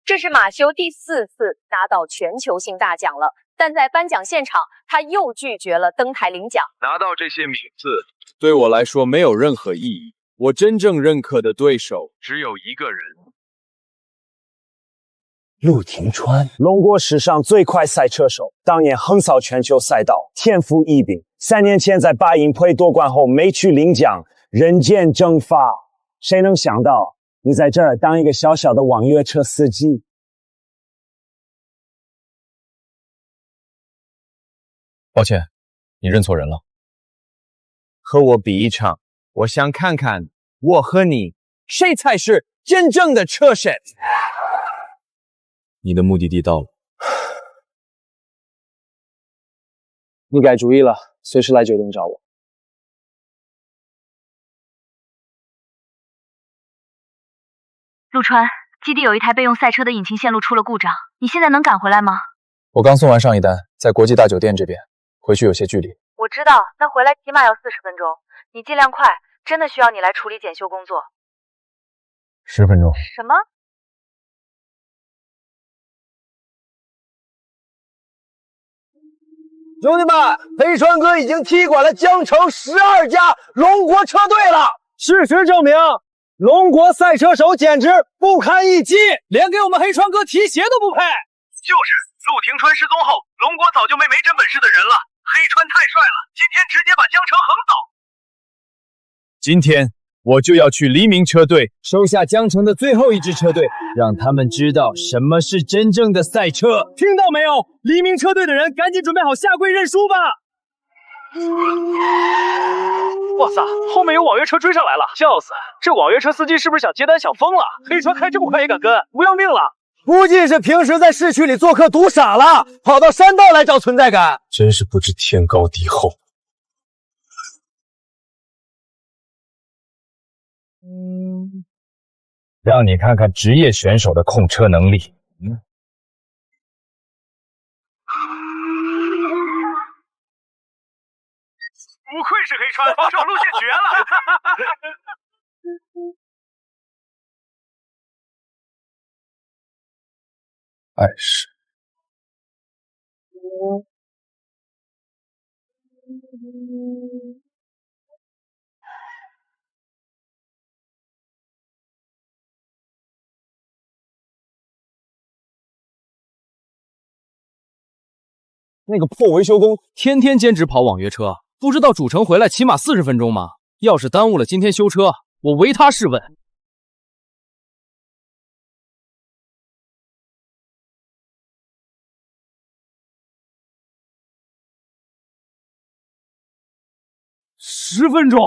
这是马修第4次拿到全球性大奖了，但在颁奖现场，他又拒绝了登台领奖。拿到这些名次对我来说没有任何意义。我真正认可的对手只有一个人。陆廷川，龙国史上最快赛车手，当年横扫全球赛道，天赋异禀。3年前在巴音杯夺冠后没去领奖，人间蒸发。谁能想到你在这儿当一个小小的网约车司机？抱歉，你认错人了。和我比一场，我想看看我和你谁才是真正的车神。你的目的地到了。你改主意了，随时来酒店找我。陆川，基地有一台备用赛车的引擎线路出了故障，你现在能赶回来吗？我刚送完上一单，在国际大酒店这边，回去有些距离。我知道，那回来起码要40分钟，你尽量快，真的需要你来处理检修工作。10分钟。什么？兄弟们，黑川哥已经踢馆了江城12家龙国车队了。事实证明，龙国赛车手简直不堪一击，连给我们黑川哥提鞋都不配。就是陆廷川失踪后，龙国早就没真本事的人了。黑川太帅了，今天直接把江城横倒。今天我就要去黎明车队收下江城的最后一支车队，让他们知道什么是真正的赛车。听到没有？黎明车队的人赶紧准备好下跪认输吧！哇塞，后面有网约车追上来了，笑死！这网约车司机是不是想接单想疯了？黑川开这么快也敢跟，不要命了！估计是平时在市区里做客赌傻了，跑到山道来找存在感，真是不知天高地厚。让你看看职业选手的控车能力。不愧是黑川，这路线绝了！碍事。那个破维修工天天兼职跑网约车，不知道主城回来起码40分钟吗？要是耽误了今天修车，我唯他是问。10分钟？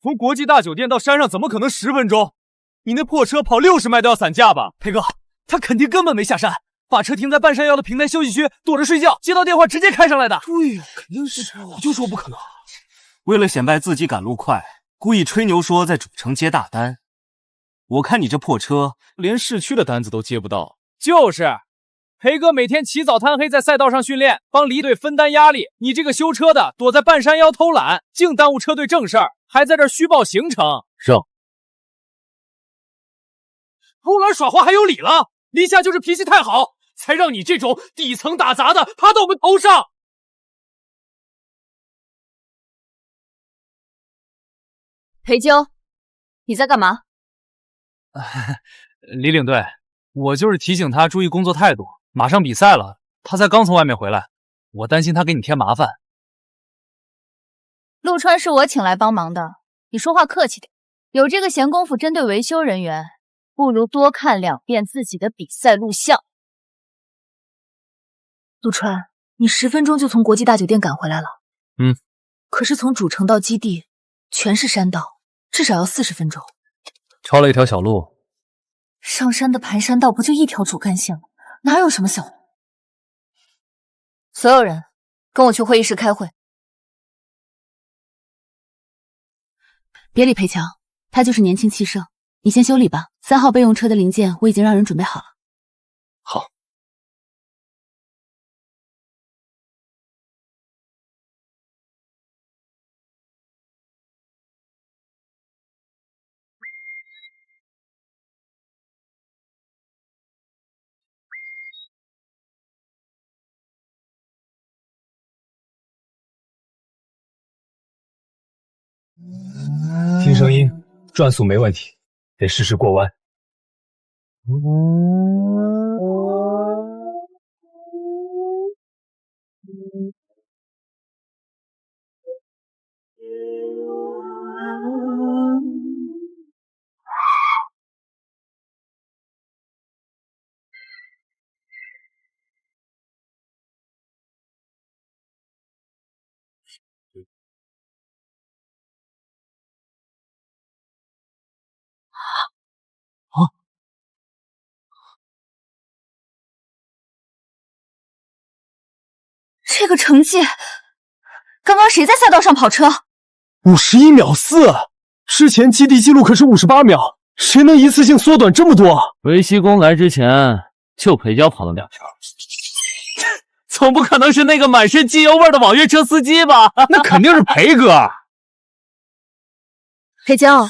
从国际大酒店到山上怎么可能10分钟？你那破车跑60迈都要散架吧？裴哥，他肯定根本没下山。把车停在半山腰的平台休息区，躲着睡觉，接到电话直接开上来的。对呀，肯定是。我就说不可能。为了显摆自己赶路快，故意吹牛说在主城接大单。我看你这破车，连市区的单子都接不到。就是，裴哥每天起早贪黑在赛道上训练，帮离队分担压力。你这个修车的躲在半山腰偷懒，净耽误车队正事儿，还在这虚报行程。扔！偷懒耍滑还有理了？黎夏就是脾气太好，才让你这种底层打杂的爬到我们头上。裴啾，你在干嘛？李领队，我就是提醒他注意工作态度，马上比赛了，他才刚从外面回来，我担心他给你添麻烦。陆川是我请来帮忙的，你说话客气点。有这个闲工夫针对维修人员，不如多看2遍自己的比赛录像。陆川，你10分钟就从国际大酒店赶回来了。可是从主城到基地全是山道，至少要40分钟。抄了一条小路。上山的盘山道不就一条主干线吗？哪有什么小路？所有人跟我去会议室开会。别理裴强，他就是年轻气盛。你先修理吧，3号备用车的零件我已经让人准备好了。好。听声音，转速没问题，得试试过弯。这个成绩，刚刚谁在赛道上跑车51秒4，之前基地记录可是58秒，谁能一次性缩短这么多？维西公来之前就陪娇跑了2圈，总不可能是那个满身机油味的网约车司机吧？那肯定是裴哥。裴娇，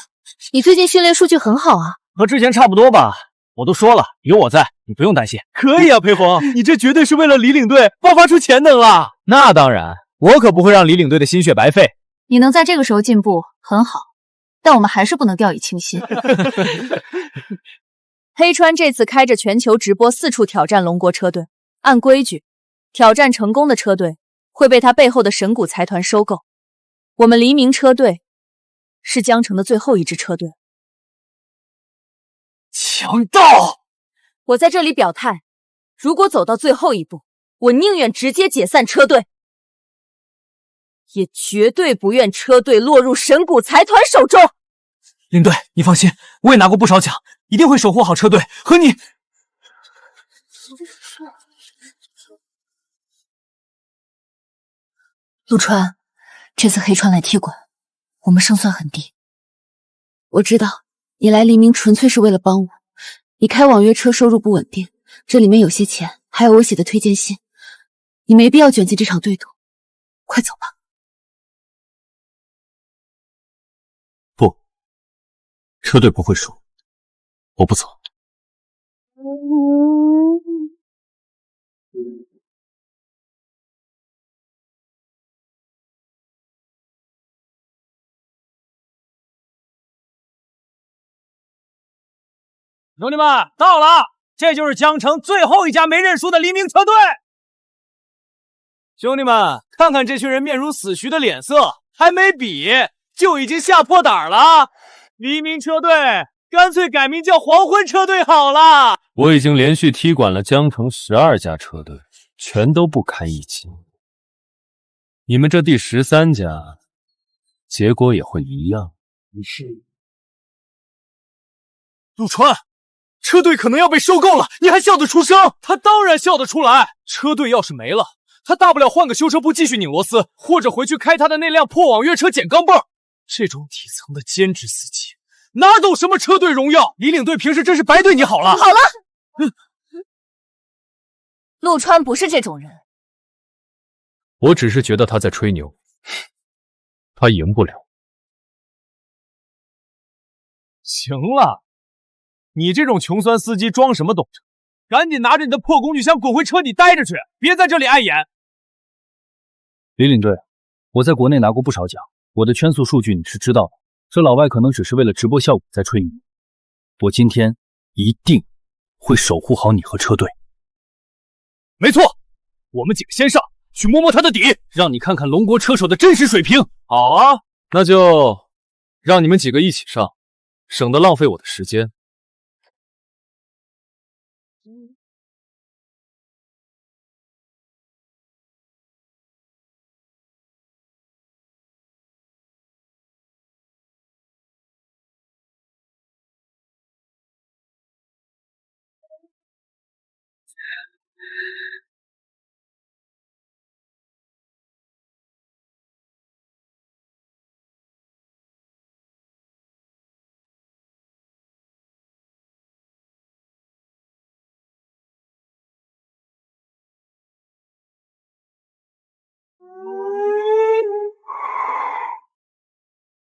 你最近训练数据很好啊。和之前差不多吧。我都说了，有我在，你不用担心。可以啊，裴红，你这绝对是为了李领队爆发出潜能了。那当然，我可不会让李领队的心血白费。你能在这个时候进步很好，但我们还是不能掉以轻心。黑川这次开着全球直播四处挑战龙国车队，按规矩，挑战成功的车队会被他背后的神谷财团收购。我们黎明车队是江城的最后一支车队。强盗！我在这里表态，如果走到最后一步，我宁愿直接解散车队，也绝对不愿车队落入神谷财团手中。领队，你放心，我也拿过不少奖，一定会守护好车队和你。陆川，这次黑川来踢馆，我们胜算很低。我知道你来黎明纯粹是为了帮我，你开网约车收入不稳定，这里面有些钱，还有我写的推荐信，你没必要卷进这场对赌，快走吧。不，车队不会输，我不走。兄弟们，到了！这就是江城最后一家没认输的黎明车队。兄弟们，看看这群人面如死鱼的脸色，还没比就已经吓破胆了。黎明车队干脆改名叫黄昏车队好了。我已经连续踢馆了江城12家车队，全都不堪一击。你们这第13家，结果也会一样。陆川，车队可能要被收购了，你还笑得出声？他当然笑得出来。车队要是没了，他大不了换个修车部继续拧螺丝，或者回去开他的那辆破网约车捡钢镚。这种底层的兼职司机哪懂什么车队荣耀？李领队平时真是白对你好了。好了，陆川不是这种人。我只是觉得他在吹牛，他赢不了。行了，你这种穷酸司机装什么懂车？赶紧拿着你的破工具箱滚回车底待着去，别在这里碍眼。李领队，我在国内拿过不少奖，我的圈速数据你是知道的，这老外可能只是为了直播效果在吹你。我今天一定会守护好你和车队。没错，我们几个先上去摸摸他的底，让你看看龙国车手的真实水平。好啊，那就让你们几个一起上，省得浪费我的时间。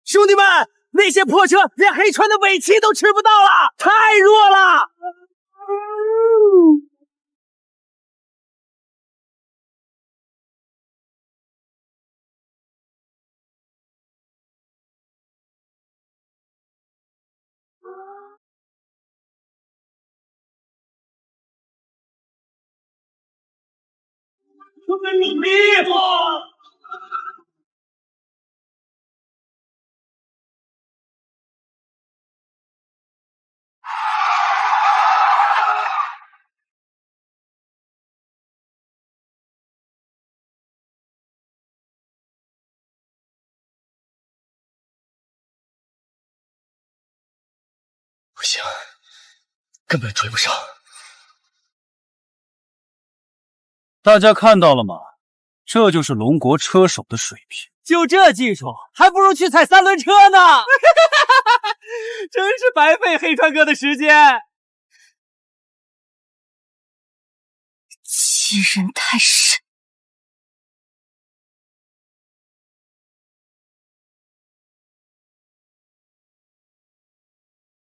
兄弟们，那些破车连黑川的尾气都吃不到了，太弱了。我跟你离婚！不行，根本追不上。大家看到了吗？这就是龙国车手的水平。就这技术，还不如去踩三轮车呢！真是白费黑川哥的时间。欺人太甚！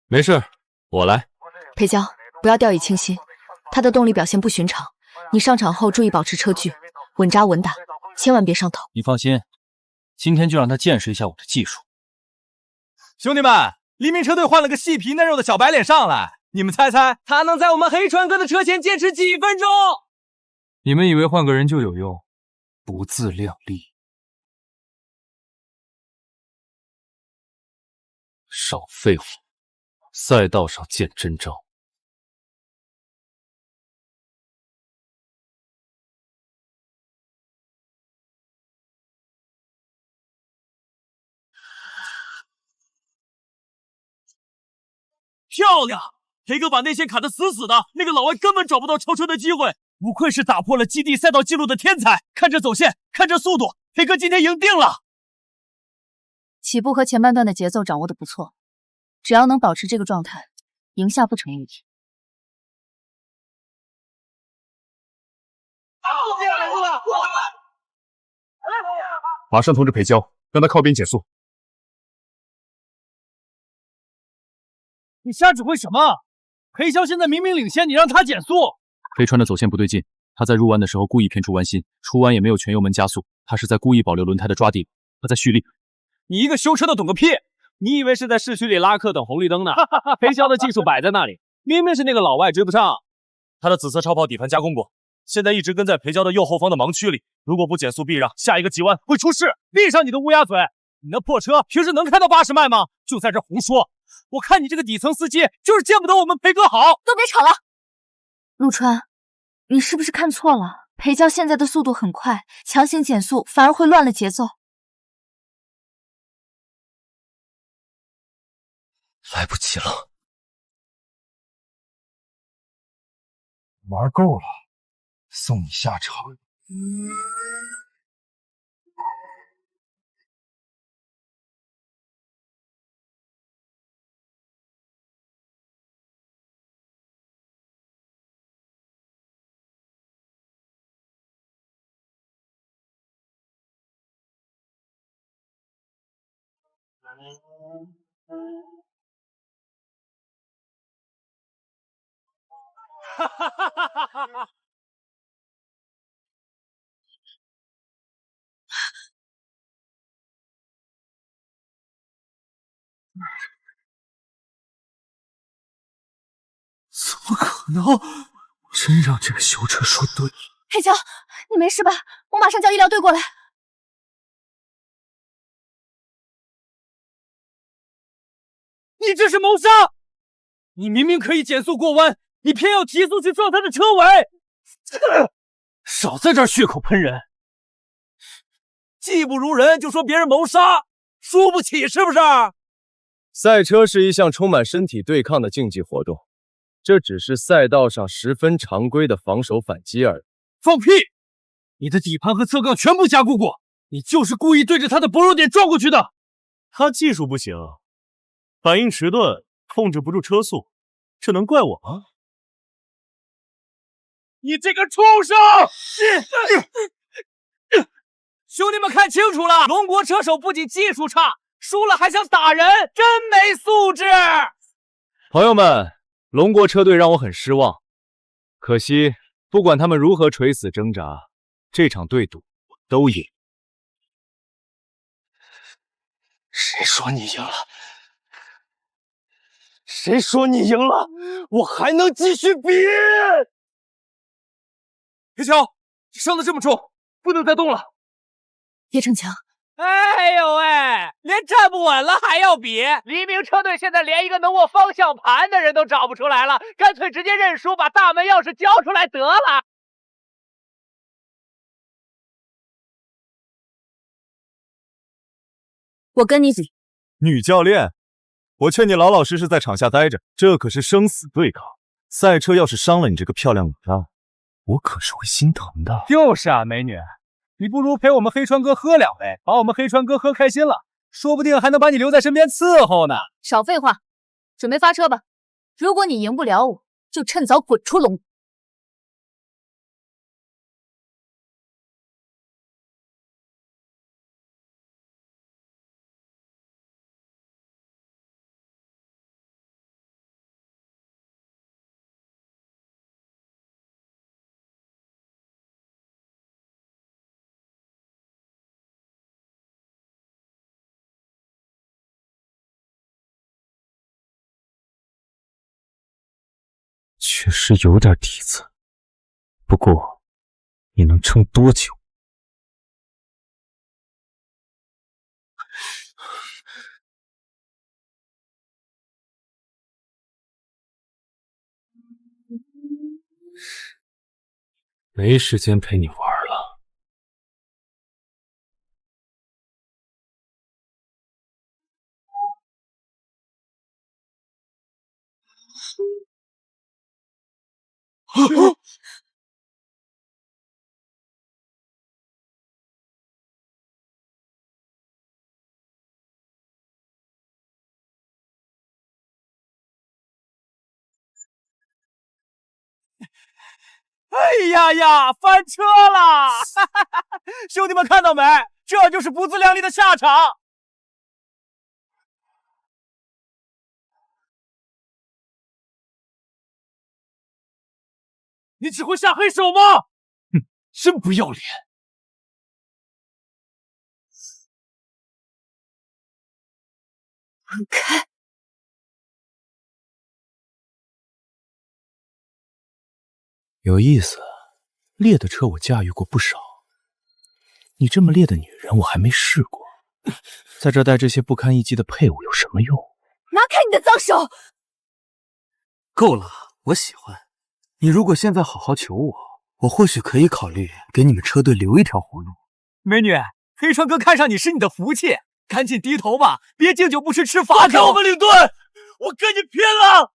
没事，我来。裴娇，不要掉以轻心，他的动力表现不寻常。你上场后注意保持车距，稳扎稳打，千万别上头。你放心，今天就让他见识一下我的技术。兄弟们，黎明车队换了个细皮嫩肉的小白脸上来，你们猜猜他能在我们黑川哥的车前坚持几分钟？你们以为换个人就有用？不自量力！少废话，赛道上见真章。漂亮！裴哥把内线卡得死死的，那个老外根本找不到超车的机会。不愧是打破了基地赛道记录的天才，看这走线，看这速度，裴哥今天赢定了。起步和前半段的节奏掌握的不错，只要能保持这个状态，赢下不成问题。马上通知裴娇，让他靠边减速。你瞎指挥什么？裴潇现在明明领先，你让他减速。飞川的走线不对劲，他在入弯的时候故意偏出弯心，出弯也没有全油门加速，他是在故意保留轮胎的抓地，他在蓄力。你一个修车的懂个屁！你以为是在市区里拉客等红绿灯呢？裴潇的技术摆在那里，明明是那个老外追不上。他的紫色超跑底盘加工过，现在一直跟在裴娇的右后方的盲区里，如果不减速避让，下一个急弯会出事。闭上你的乌鸦嘴！你那破车平时能开到80迈吗？就在这胡说！我看你这个底层司机就是见不得我们裴哥好。都别吵了，陆川，你是不是看错了？裴娇现在的速度很快，强行减速反而会乱了节奏。来不及了，玩够了，送你下场。哈哈哈哈哈哈！怎么可能？我真让这个修车说对了。裴娇，你没事吧？我马上叫医疗队过来。你这是谋杀！你明明可以减速过弯，你偏要提速去撞他的车尾！少在这儿血口喷人！技不如人就说别人谋杀，输不起是不是？赛车是一项充满身体对抗的竞技活动，这只是赛道上十分常规的防守反击而已。放屁！你的底盘和侧杠全部加固过，你就是故意对着他的薄弱点撞过去的。他技术不行，反应迟钝，控制不住车速，这能怪我吗？你这个畜生！兄弟们看清楚了，龙国车手不仅技术差，输了还想打人，真没素质！朋友们，龙国车队让我很失望，可惜不管他们如何垂死挣扎，这场对赌我都赢。谁说你赢了？谁说你赢了？我还能继续比！裴乔，伤得这么重，不能再动了。叶逞强，哎呦喂，连站不稳了还要比！黎明车队现在连一个能握方向盘的人都找不出来了，干脆直接认输，把大门钥匙交出来得了。我跟你比。女教练，我劝你老老实实在场下待着，这可是生死对抗。赛车要是伤了你这个漂亮女人，我可是会心疼的。就是啊，美女，你不如陪我们黑川哥喝2杯，把我们黑川哥喝开心了，说不定还能把你留在身边伺候呢。少废话，准备发车吧。如果你赢不了我，就趁早滚出龙。确实有点底子，不过你能撑多久？没时间陪你玩了。哎呀呀，翻车了！兄弟们看到没？这就是不自量力的下场。你只会下黑手吗？哼，真不要脸！滚开！有意思，烈的车我驾驭过不少，你这么烈的女人我还没试过。在这带这些不堪一击的废物有什么用？拿开你的脏手！够了，我喜欢。你如果现在好好求我，我或许可以考虑给你们车队留一条活路。美女，黑川哥看上你是你的福气，赶紧低头吧，别敬酒不吃吃罚酒。放开我们领队，我跟你拼了！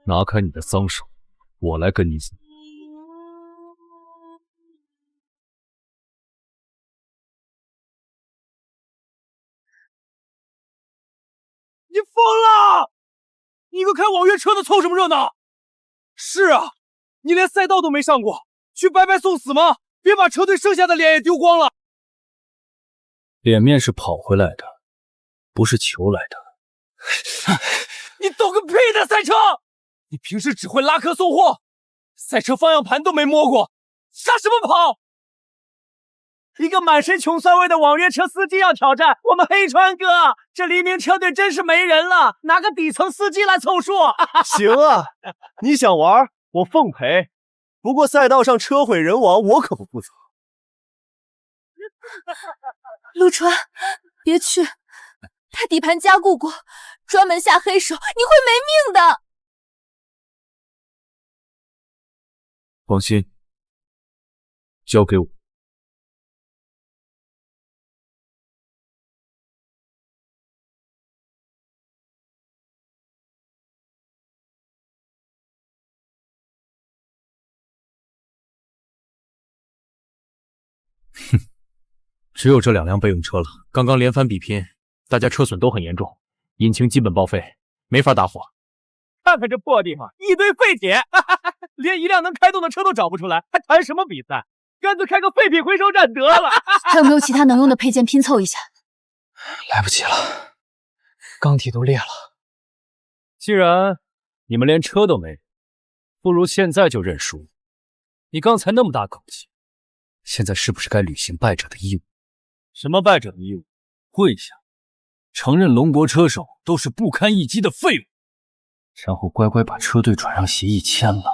拿开你的脏手，我来跟你比。你疯了！你一个开网约车的凑什么热闹？是啊，你连赛道都没上过，去白白送死吗？别把车队剩下的脸也丢光了。脸面是跑回来的，不是求来的。你懂个屁的赛车！你平时只会拉客送货，赛车方向盘都没摸过，杀什么跑？一个满身穷酸味的网约车司机要挑战我们黑川哥，这黎明车队真是没人了，拿个底层司机来凑数。行啊，你想玩我奉陪，不过赛道上车毁人亡我可不负责。陆川，别去，他底盘加固过，专门下黑手，你会没命的。放心，交给我。哼，只有这2辆备用车了。刚刚连番比拼，大家车损都很严重，引擎基本报废，没法打火。看看这破地方，一堆废铁，连一辆能开动的车都找不出来，还谈什么比赛？干脆开个废品回收站得了。还有没有其他能用的配件拼凑一下？来不及了，钢体都裂了。既然你们连车都没，不如现在就认输。你刚才那么大口气，现在是不是该履行败者的义务？什么败者的义务？跪下，承认龙国车手都是不堪一击的废物，然后乖乖把车队转让协议签了。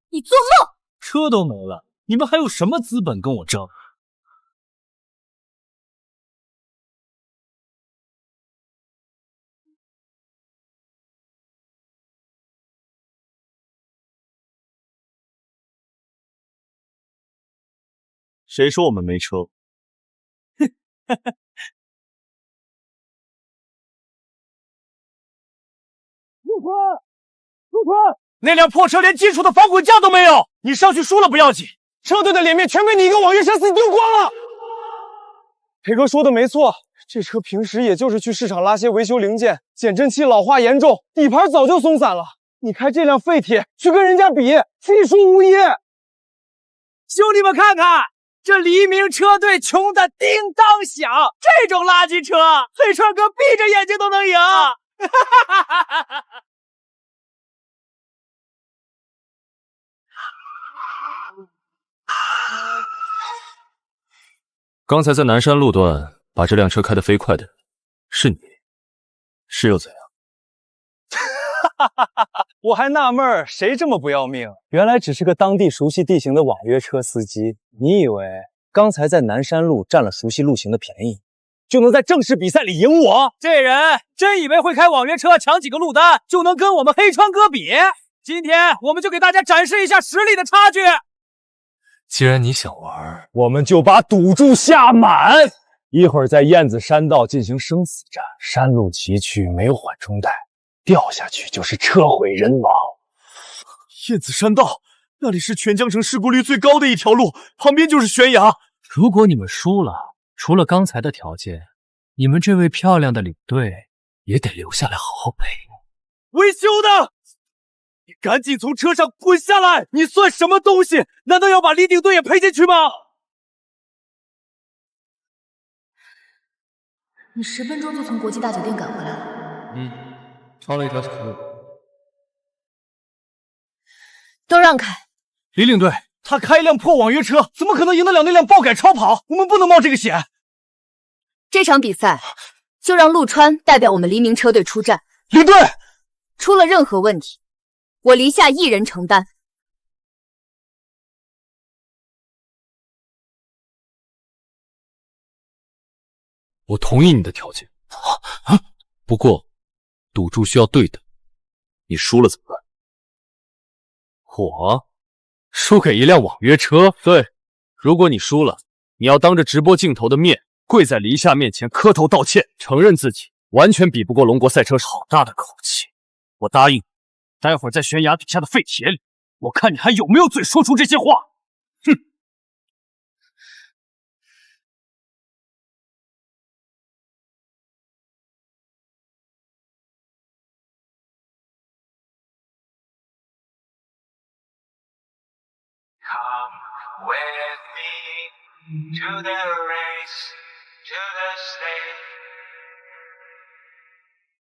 你做梦！车都没了，你们还有什么资本跟我争？谁说我们没车？陆川，那辆破车连基础的防滚架都没有，你上去输了不要紧，车队的脸面全被你一个网约车司机丢光了。裴哥说的没错，这车平时也就是去市场拉些维修零件，减震器老化严重，底盘早就松散了。你开这辆废铁去跟人家比，技术无疑。兄弟们看看，这黎明车队穷的叮当响，这种垃圾车，黑川哥闭着眼睛都能赢。刚才在南山路段把这辆车开得飞快的是你，是又怎样？我还纳闷谁这么不要命，原来只是个当地熟悉地形的网约车司机。你以为刚才在南山路占了熟悉路型的便宜，就能在正式比赛里赢我？这人真以为会开网约车抢几个路单就能跟我们黑川哥比？今天我们就给大家展示一下实力的差距。既然你想玩，我们就把赌注下满，一会儿在燕子山道进行生死战，山路崎岖，没有缓冲带，掉下去就是车毁人亡。燕子山道那里是全江城事故率最高的一条路，旁边就是悬崖。如果你们输了，除了刚才的条件，你们这位漂亮的领队也得留下来好好陪我。维修的，你赶紧从车上滚下来！你算什么东西？难道要把李领队也赔进去吗？你10分钟就从国际大酒店赶回来了。超了一条小路。都让开！李领队，他开一辆破网约车，怎么可能赢得了那辆爆改超跑？我们不能冒这个险。这场比赛就让陆川代表我们黎明车队出战。领队，出了任何问题，我黎下一人承担。我同意你的条件，不过赌注需要对等，你输了怎么办？我输给一辆网约车？对，如果你输了，你要当着直播镜头的面跪在黎夏面前磕头道歉，承认自己完全比不过龙国赛车手。好大的口气！我答应，待会儿在悬崖底下的废铁里，我看你还有没有嘴说出这些话。哼！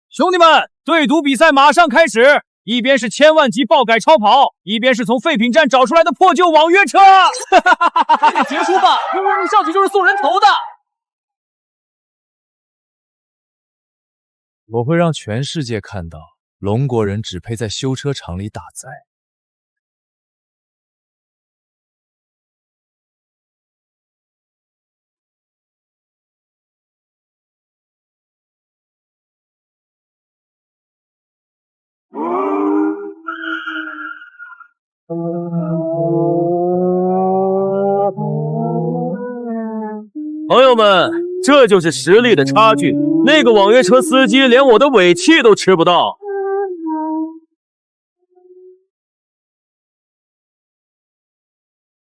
兄弟们，对赌比赛马上开始！一边是千万级爆改超跑，一边是从废品站找出来的破旧网约车。结束吧，有人上去就是送人头的。我会让全世界看到，龙国人只配在修车厂里打载。朋友们，这就是实力的差距。那个网约车司机连我的尾气都吃不到。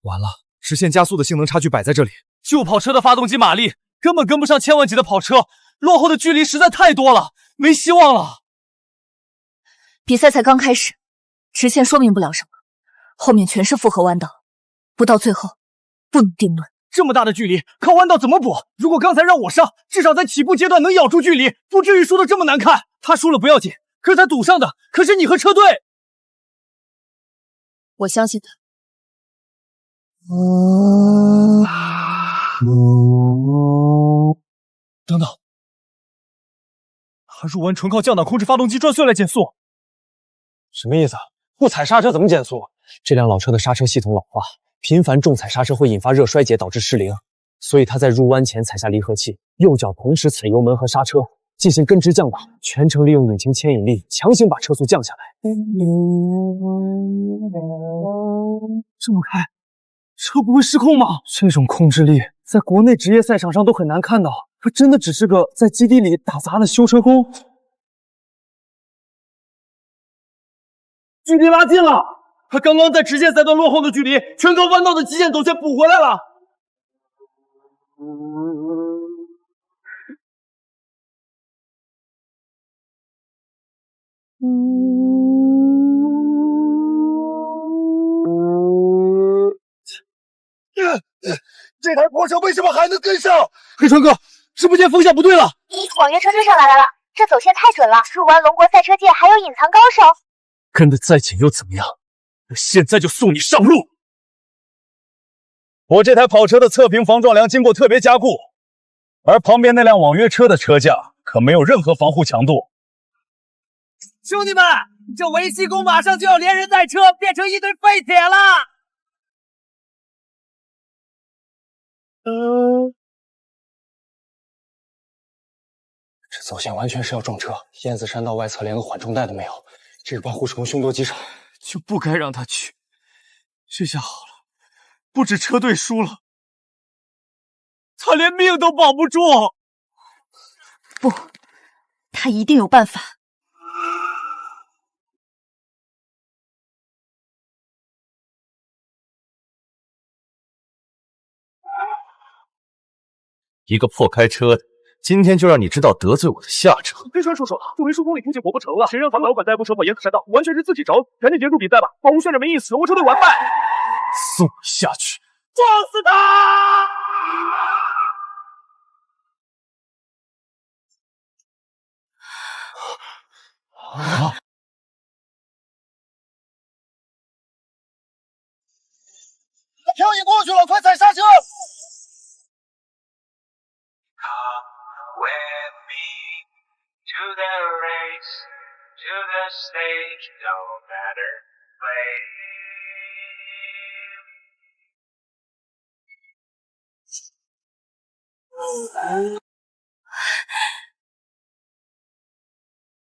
完了，实现加速的性能差距摆在这里，旧跑车的发动机马力根本跟不上千万级的跑车，落后的距离实在太多了，没希望了。比赛才刚开始，直线说明不了什么，后面全是复合弯道，不到最后不能定论。这么大的距离，靠弯道怎么补？如果刚才让我上，至少在起步阶段能咬住距离，不至于输得这么难看。他输了不要紧，可是他赌上的可是你和车队。我相信他。他入弯纯靠降档控制发动机转速来减速。什么意思啊？不踩刹车怎么减速？这辆老车的刹车系统老化，频繁重踩刹车会引发热衰竭，导致失灵。所以他在入弯前踩下离合器，右脚同时踩油门和刹车，进行根直降档，全程利用引擎牵引力强行把车速降下来。这么开，车不会失控吗？这种控制力在国内职业赛场上都很难看到，他真的只是个在基地里打杂的修车工。距离拉近了，他刚刚在直线赛段落后的距离，全靠弯道的极限走线补回来了。这台破车为什么还能跟上？黑川哥，直播间风向不对了。网约车追上来了，这走线太准了。入弯龙国赛车界还有隐藏高手。跟得再紧又怎么样？我现在就送你上路。我这台跑车的侧屏防撞梁经过特别加固，而旁边那辆网约车的车架可没有任何防护强度。兄弟们，这维系工马上就要连人带车变成一堆废铁了。这走线完全是要撞车，燕子山道外侧连个缓冲带都没有，这把护士工凶多吉少，就不该让他去。这下好了，不止车队输了，他连命都保不住。不，他一定有办法。一个破开车的，今天就让你知道得罪我的下场。黑川说错了，作为输公里出去活不成了，谁让他老板代步车跑严可山道，完全是自己找，赶紧结束比赛吧，保护旋转没意思，我车队完败。送你下去，撞死他！啊！他漂移过去了，快踩刹车！ With me to the race, to the stage, no matter play.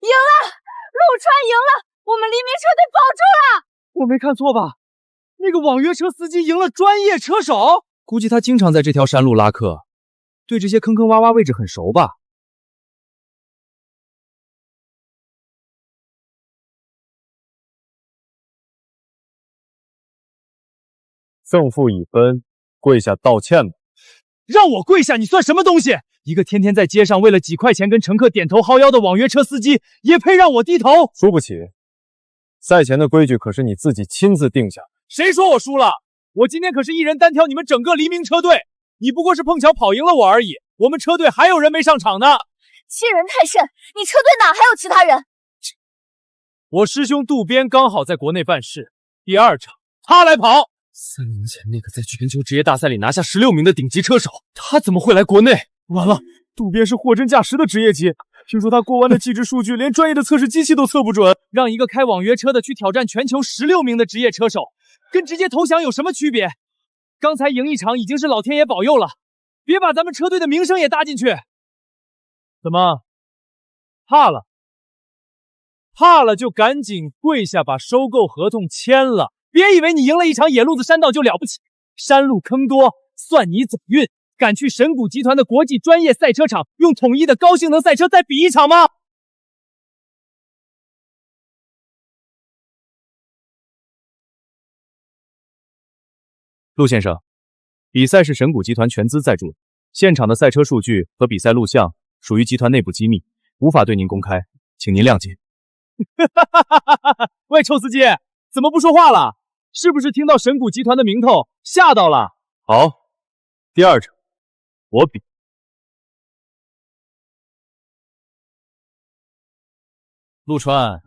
赢了！陆川赢了！我们黎明车队保住了！我没看错吧？那个网约车司机赢了专业车手，估计他经常在这条山路拉客。 对这些坑坑洼洼位置很熟吧？胜负已分，跪下道歉吧。让我跪下，你算什么东西？一个天天在街上为了几块钱跟乘客点头薅腰的网约车司机，也配让我低头？输不起，赛前的规矩可是你自己亲自定下。谁说我输了？我今天可是一人单挑你们整个黎明车队。 你不过是碰巧跑赢了我而已，我们车队还有人没上场呢。欺人太甚！你车队哪还有其他人？我师兄渡边刚好在国内办事，第2场他来跑。3年前那个在全球职业大赛里拿下16名的顶级车手，他怎么会来国内？完了，渡边是货真价实的职业级。听说他过弯的气质数据连专业的测试机器都测不准，让一个开网约车的去挑战全球16名的职业车手，跟直接投降有什么区别？ 刚才赢一场已经是老天爷保佑了，别把咱们车队的名声也搭进去。怎么，怕了？怕了就赶紧跪下把收购合同签了。别以为你赢了一场野路子山道就了不起，山路坑多，算你走运。敢去神谷集团的国际专业赛车场用统一的高性能赛车再比一场吗？ 陆先生，比赛是神谷集团全资赞助，现场的赛车数据和比赛录像属于集团内部机密，无法对您公开，请您谅解。喂，臭司机，怎么不说话了？是不是听到神谷集团的名头吓到了？好，第2场我比。陆川，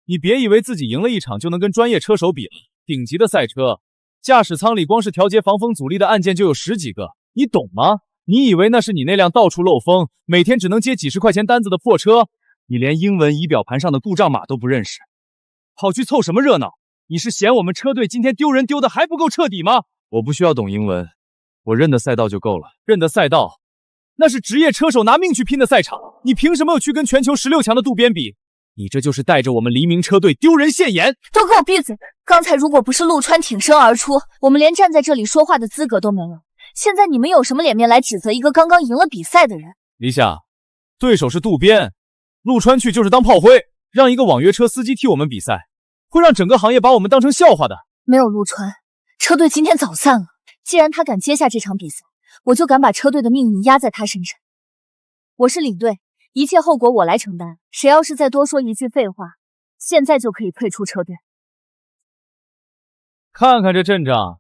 你别以为自己赢了一场就能跟专业车手比了，顶级的赛车。 驾驶舱里光是调节防风阻力的按键就有10几个，你懂吗？你以为那是你那辆到处漏风、每天只能接几10块钱单子的破车？你连英文仪表盘上的故障码都不认识，跑去凑什么热闹？你是嫌我们车队今天丢人丢的还不够彻底吗？我不需要懂英文，我认得赛道就够了。认得赛道，那是职业车手拿命去拼的赛场，你凭什么要去跟全球16强的渡边比？你这就是带着我们黎明车队丢人现眼！都给我闭嘴！刚才如果不是陆川挺身而出，我们连站在这里说话的资格都没有。现在你们有什么脸面来指责一个刚刚赢了比赛的人？黎夏，对手是渡边，陆川去就是当炮灰，让一个网约车司机替我们比赛，会让整个行业把我们当成笑话的。没有陆川，车队今天早散了。既然他敢接下这场比赛，我就敢把车队的命运压在他身上。我是领队，一切后果我来承担。谁要是再多说一句废话，现在就可以退出车队。看看这阵仗，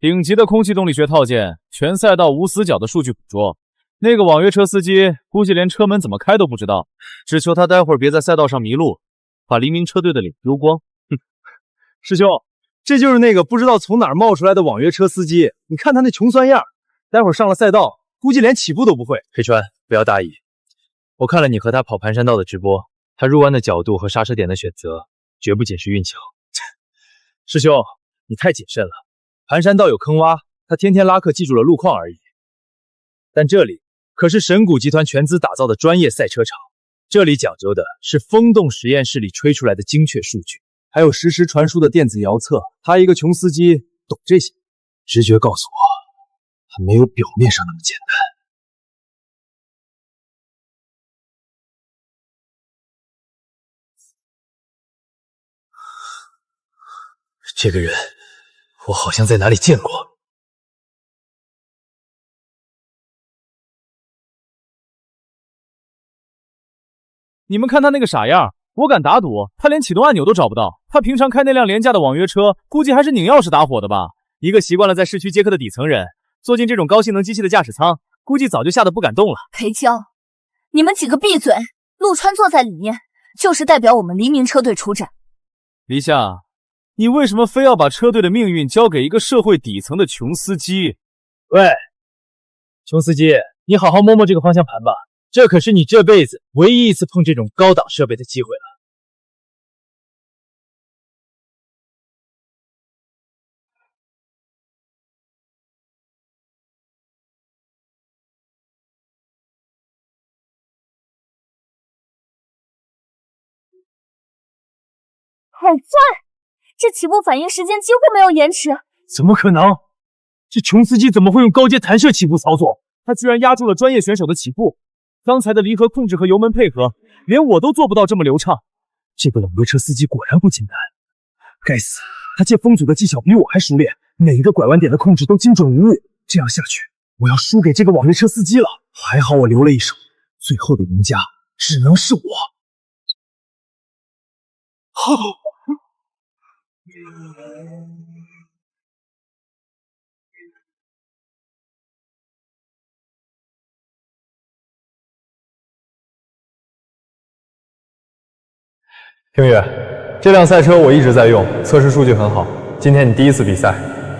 顶级的空气动力学套件，全赛道无死角的数据捕捉。那个网约车司机估计连车门怎么开都不知道，只求他待会儿别在赛道上迷路，把黎明车队的脸丢光。哼，师兄，这就是那个不知道从哪儿冒出来的网约车司机，你看他那穷酸样，待会儿上了赛道，估计连起步都不会。黑川，不要大意，我看了你和他跑盘山道的直播，他入弯的角度和刹车点的选择，绝不仅是运气好。师兄，你太谨慎了，盘山道有坑洼，他天天拉客记住了路况而已。但这里可是神谷集团全资打造的专业赛车场，这里讲究的是风洞实验室里吹出来的精确数据，还有实时传输的电子遥测。他一个穷司机懂这些？直觉告诉我，他没有表面上那么简单。这个人，我好像在哪里见过。你们看他那个傻样，我敢打赌，他连启动按钮都找不到。他平常开那辆廉价的网约车，估计还是拧钥匙打火的吧。一个习惯了在市区接客的底层人，坐进这种高性能机器的驾驶舱，估计早就吓得不敢动了。裴娇，你们几个闭嘴！陆川坐在里面，就是代表我们黎明车队出战。黎夏，你为什么非要把车队的命运交给一个社会底层的穷司机？喂，穷司机，你好好摸摸这个方向盘吧，这可是你这辈子唯一一次碰这种高档设备的机会了。好赞！这起步反应时间几乎没有延迟。怎么可能？这穷司机怎么会用高阶弹射起步操作？他居然压住了专业选手的起步。刚才的离合控制和油门配合，连我都做不到这么流畅。这个网约车司机果然不简单。该死，他借风阻的技巧比我还熟练，每一个拐弯点的控制都精准无误。这样下去，我要输给这个网约车司机了。还好我留了一手，最后的赢家只能是我。听雨，这辆赛车我一直在用，测试数据很好。今天你第一次比赛，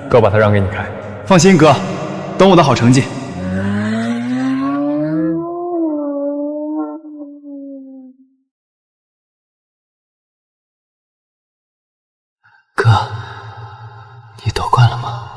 哥把它让给你开。放心，哥，等我的好成绩。哥，你夺冠了吗？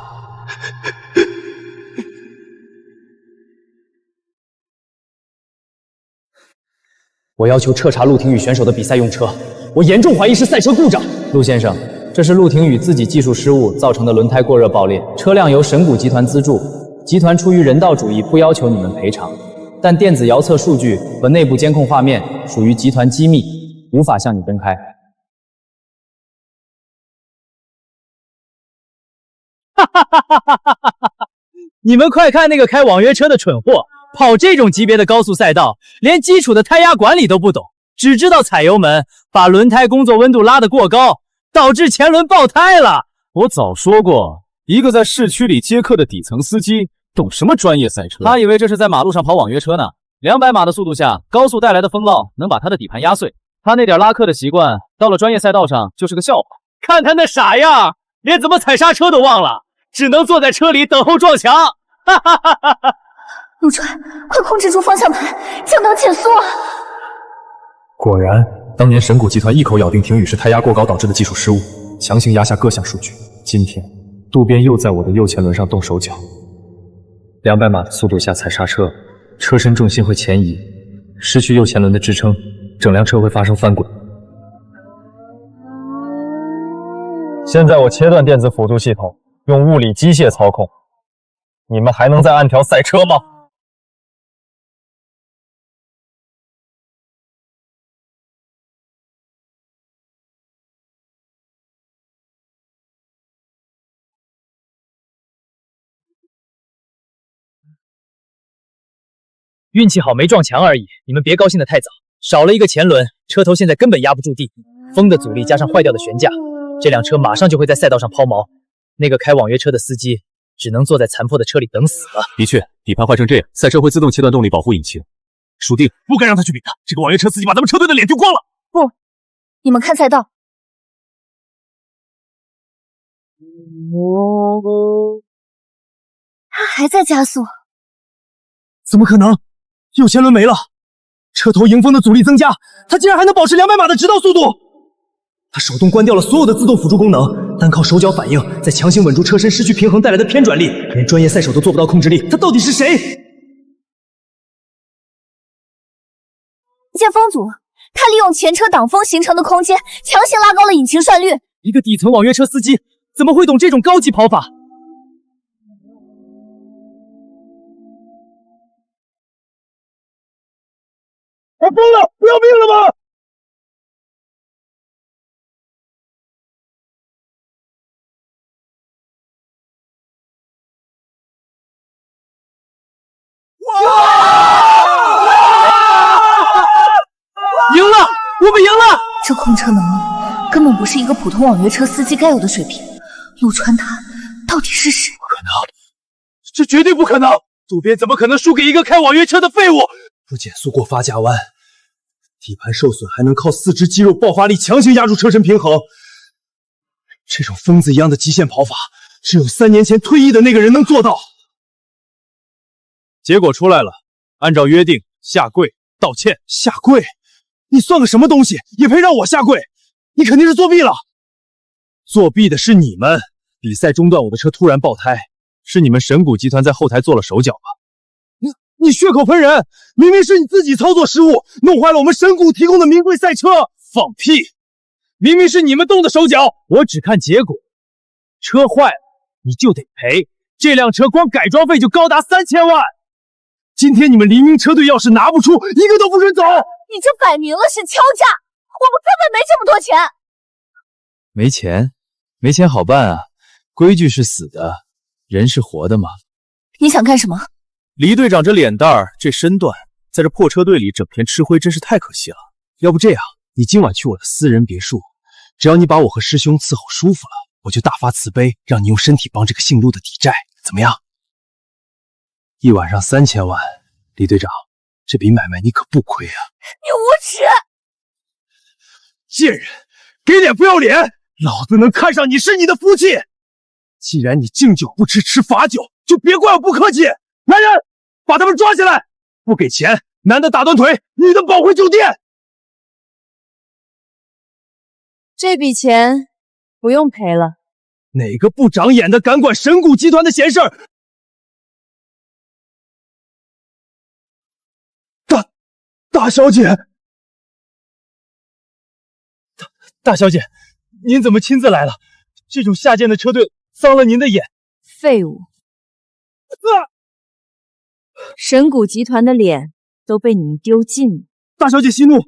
我要求彻查陆廷宇选手的比赛用车，我严重怀疑是赛车故障。陆先生，这是陆廷宇自己技术失误造成的轮胎过热爆裂，车辆由神谷集团资助，集团出于人道主义不要求你们赔偿，但电子遥测数据和内部监控画面属于集团机密，无法向你公开。你们快看那个开网约车的蠢货，跑这种级别的高速赛道，连基础的胎压管理都不懂，只知道踩油门，把轮胎工作温度拉得过高，导致前轮爆胎了。我早说过，一个在市区里接客的底层司机，懂什么专业赛车？他以为这是在马路上跑网约车呢。200码的速度下，高速带来的风浪能把他的底盘压碎。他那点拉客的习惯，到了专业赛道上就是个笑话。看他那傻样，连怎么踩刹车都忘了，只能坐在车里等候撞墙。哈哈哈哈哈！陆川，快控制住方向盘，降档减速啊！果然，当年神谷集团一口咬定廷宇是胎压过高导致的技术失误，强行压下各项数据。今天，渡边又在我的右前轮上动手脚。200码的速度下踩刹车，车身重心会前移，失去右前轮的支撑，整辆车会发生翻滚。现在我切断电子辅助系统，用物理机械操控，你们还能再按条赛车吗？运气好没撞墙而已，你们别高兴得太早。少了一个前轮，车头现在根本压不住地，风的阻力加上坏掉的悬架，这辆车马上就会在赛道上抛锚。那个开网约车的司机只能坐在残破的车里等死了。的确，底盘坏成这样，赛车会自动切断动力保护引擎。属定，不该让他去比的。这个网约车司机把咱们车队的脸丢光了。不，你们看赛道。他还在加速。怎么可能？右前轮没了，车头迎风的阻力增加，他竟然还能保持200码的直道速度。他手动关掉了所有的自动辅助功能，单靠手脚反应，再强行稳住车身失去平衡带来的偏转力，连专业赛手都做不到控制力。他到底是谁？见风阻，他利用前车挡风形成的空间，强行拉高了引擎转率。一个底层网约车司机怎么会懂这种高级跑法？我疯了！不要命了吗？赢了！我们赢了！这控车能力根本不是一个普通网约车司机该有的水平。陆川他到底是谁？不可能，这绝对不可能！渡边怎么可能输给一个开网约车的废物？不减速过发夹弯，底盘受损还能靠4肢肌肉爆发力强行压住车身平衡。这种疯子一样的极限跑法，只有3年前退役的那个人能做到。结果出来了，按照约定下跪道歉。下跪？你算个什么东西，也配让我下跪？你肯定是作弊了。作弊的是你们。比赛中断，我的车突然爆胎，是你们神谷集团在后台做了手脚吧？你血口喷人，明明是你自己操作失误，弄坏了我们神谷提供的名贵赛车。放屁！明明是你们动的手脚，我只看结果。车坏了你就得赔，这辆车光改装费就高达3000万。今天你们黎明车队要是拿不出，一个都不准走。你这摆明了是敲诈，我们根本没这么多钱。没钱？没钱好办啊，规矩是死的，人是活的嘛。你想干什么？黎队长这脸蛋儿，这身段，在这破车队里整天吃灰，真是太可惜了。要不这样，你今晚去我的私人别墅，只要你把我和师兄伺候舒服了，我就大发慈悲，让你用身体帮这个姓陆的抵债，怎么样？一晚上3000万，黎队长，这笔买卖你可不亏啊！你无耻！贱人，给脸不要脸！老子能看上你是你的福气。既然你敬酒不吃吃罚酒，就别怪我不客气。来人，把他们抓起来！不给钱，男的打断腿，女的抱回酒店。这笔钱不用赔了。哪个不长眼的敢管神谷集团的闲事儿？大小姐，大小姐，您怎么亲自来了？这种下贱的车队脏了您的眼。废物！神谷集团的脸都被你们丢尽了。大小姐息怒，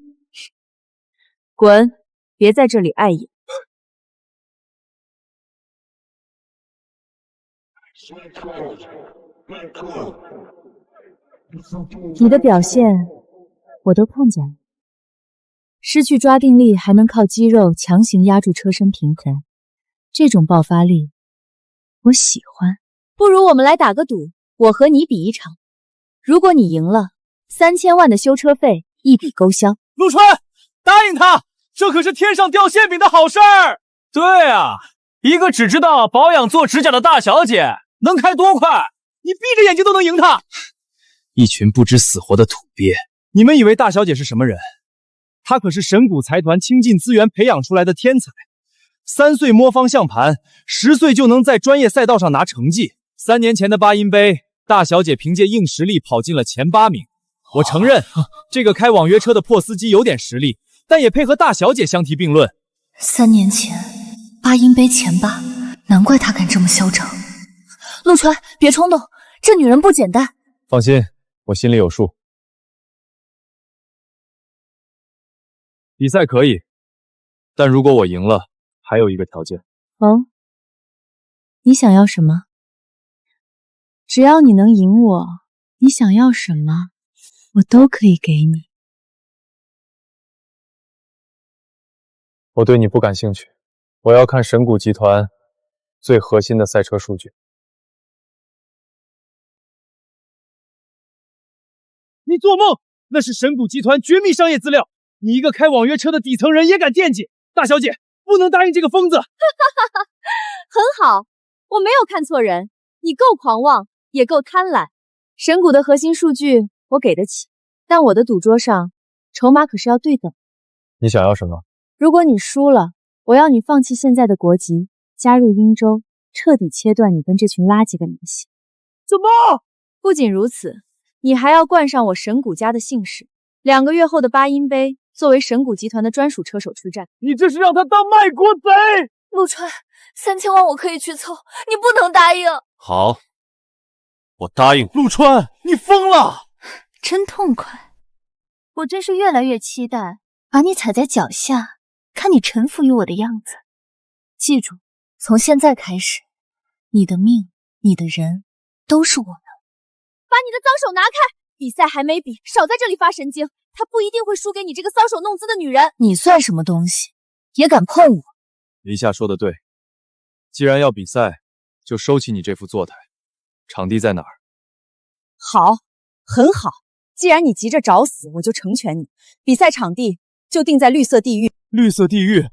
滚！别在这里碍眼。你的表现我都看见了，失去抓定力还能靠肌肉强行压住车身平衡，这种爆发力我喜欢。不如我们来打个赌，我和你比一场，如果你赢了，3000万的修车费一笔勾销。陆川，答应他，这可是天上掉馅饼的好事儿。对啊，一个只知道保养做指甲的大小姐能开多快？你闭着眼睛都能赢他。一群不知死活的土鳖！你们以为大小姐是什么人？他可是神谷财团倾尽资源培养出来的天才。3岁摸方向盘，10岁就能在专业赛道上拿成绩。3年前的巴音杯，大小姐凭借硬实力跑进了前8名。我承认，这个开网约车的破司机有点实力，但也配合大小姐相提并论。3年前，巴音杯前8，难怪她敢这么嚣张。陆川，别冲动，这女人不简单。放心，我心里有数。比赛可以，但如果我赢了，还有一个条件。哦，你想要什么？只要你能赢我，你想要什么，我都可以给你。我对你不感兴趣，我要看神谷集团最核心的赛车数据。你做梦！那是神谷集团绝密商业资料，你一个开网约车的底层人也敢惦记？大小姐，不能答应这个疯子！很好，我没有看错人，你够狂妄，也够贪婪。神谷的核心数据我给得起，但我的赌桌上筹码可是要对等。你想要什么？如果你输了，我要你放弃现在的国籍，加入英州，彻底切断你跟这群垃圾的联系。怎么？不仅如此，你还要冠上我神谷家的姓氏。2个月后的巴音杯，作为神谷集团的专属车手出战。你这是让他当卖国贼！陆川，3000万我可以去凑，你不能答应。好，我答应。陆川，你疯了！真痛快，我真是越来越期待把你踩在脚下，看你臣服于我的样子。记住，从现在开始，你的命，你的人，都是我的。把你的脏手拿开！比赛还没比，少在这里发神经。他不一定会输给你这个搔首弄姿的女人。你算什么东西，也敢碰我？黎夏说的对，既然要比赛，就收起你这副坐台。场地在哪儿？好，很好。既然你急着找死，我就成全你。比赛场地就定在绿色地狱。绿色地狱？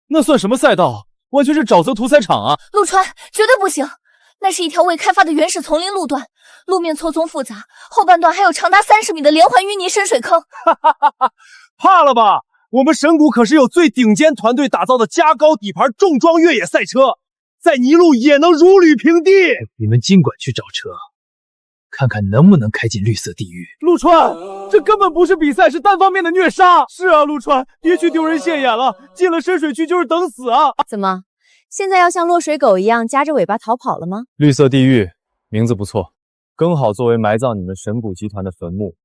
那算什么赛道？完全是沼泽屠宰场啊！陆川，绝对不行！那是一条未开发的原始丛林路段，路面错综复杂，后半段还有长达30米的连环淤泥深水坑。怕了吧？我们神谷可是有最顶尖团队打造的加高底盘重装越野赛车，在泥路也能如履平地。你们尽管去找车，看看能不能开进绿色地狱。陆川，这根本不是比赛，是单方面的虐杀。是啊，陆川，别去丢人现眼了，进了深水区就是等死啊！怎么？现在要像落水狗一样夹着尾巴逃跑了吗？绿色地狱名字不错，刚好作为埋葬你们神谷集团的坟墓。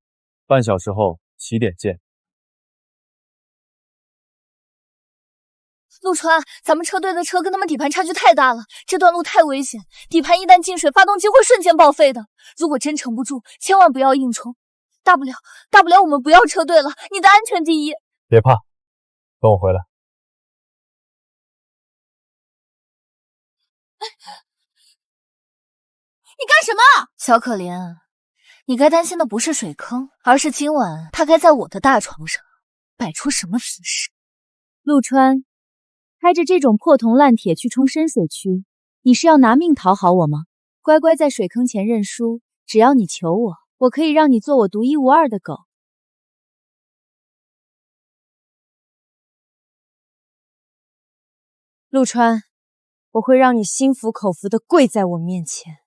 半小时后起点见。陆川，咱们车队的车跟他们底盘差距太大了，这段路太危险，底盘一旦进水，发动机会瞬间报废的。如果真撑不住，千万不要硬冲，大不了我们不要车队了，你的安全第一。别怕，跟我回来。你干什么？小可怜，你该担心的不是水坑，而是今晚他该在我的大床上摆出什么姿势。陆川，开着这种破铜烂铁去冲深水区，你是要拿命讨好我吗？乖乖在水坑前认输，只要你求我，我可以让你做我独一无二的狗。陆川，我会让你心服口服的跪在我面前。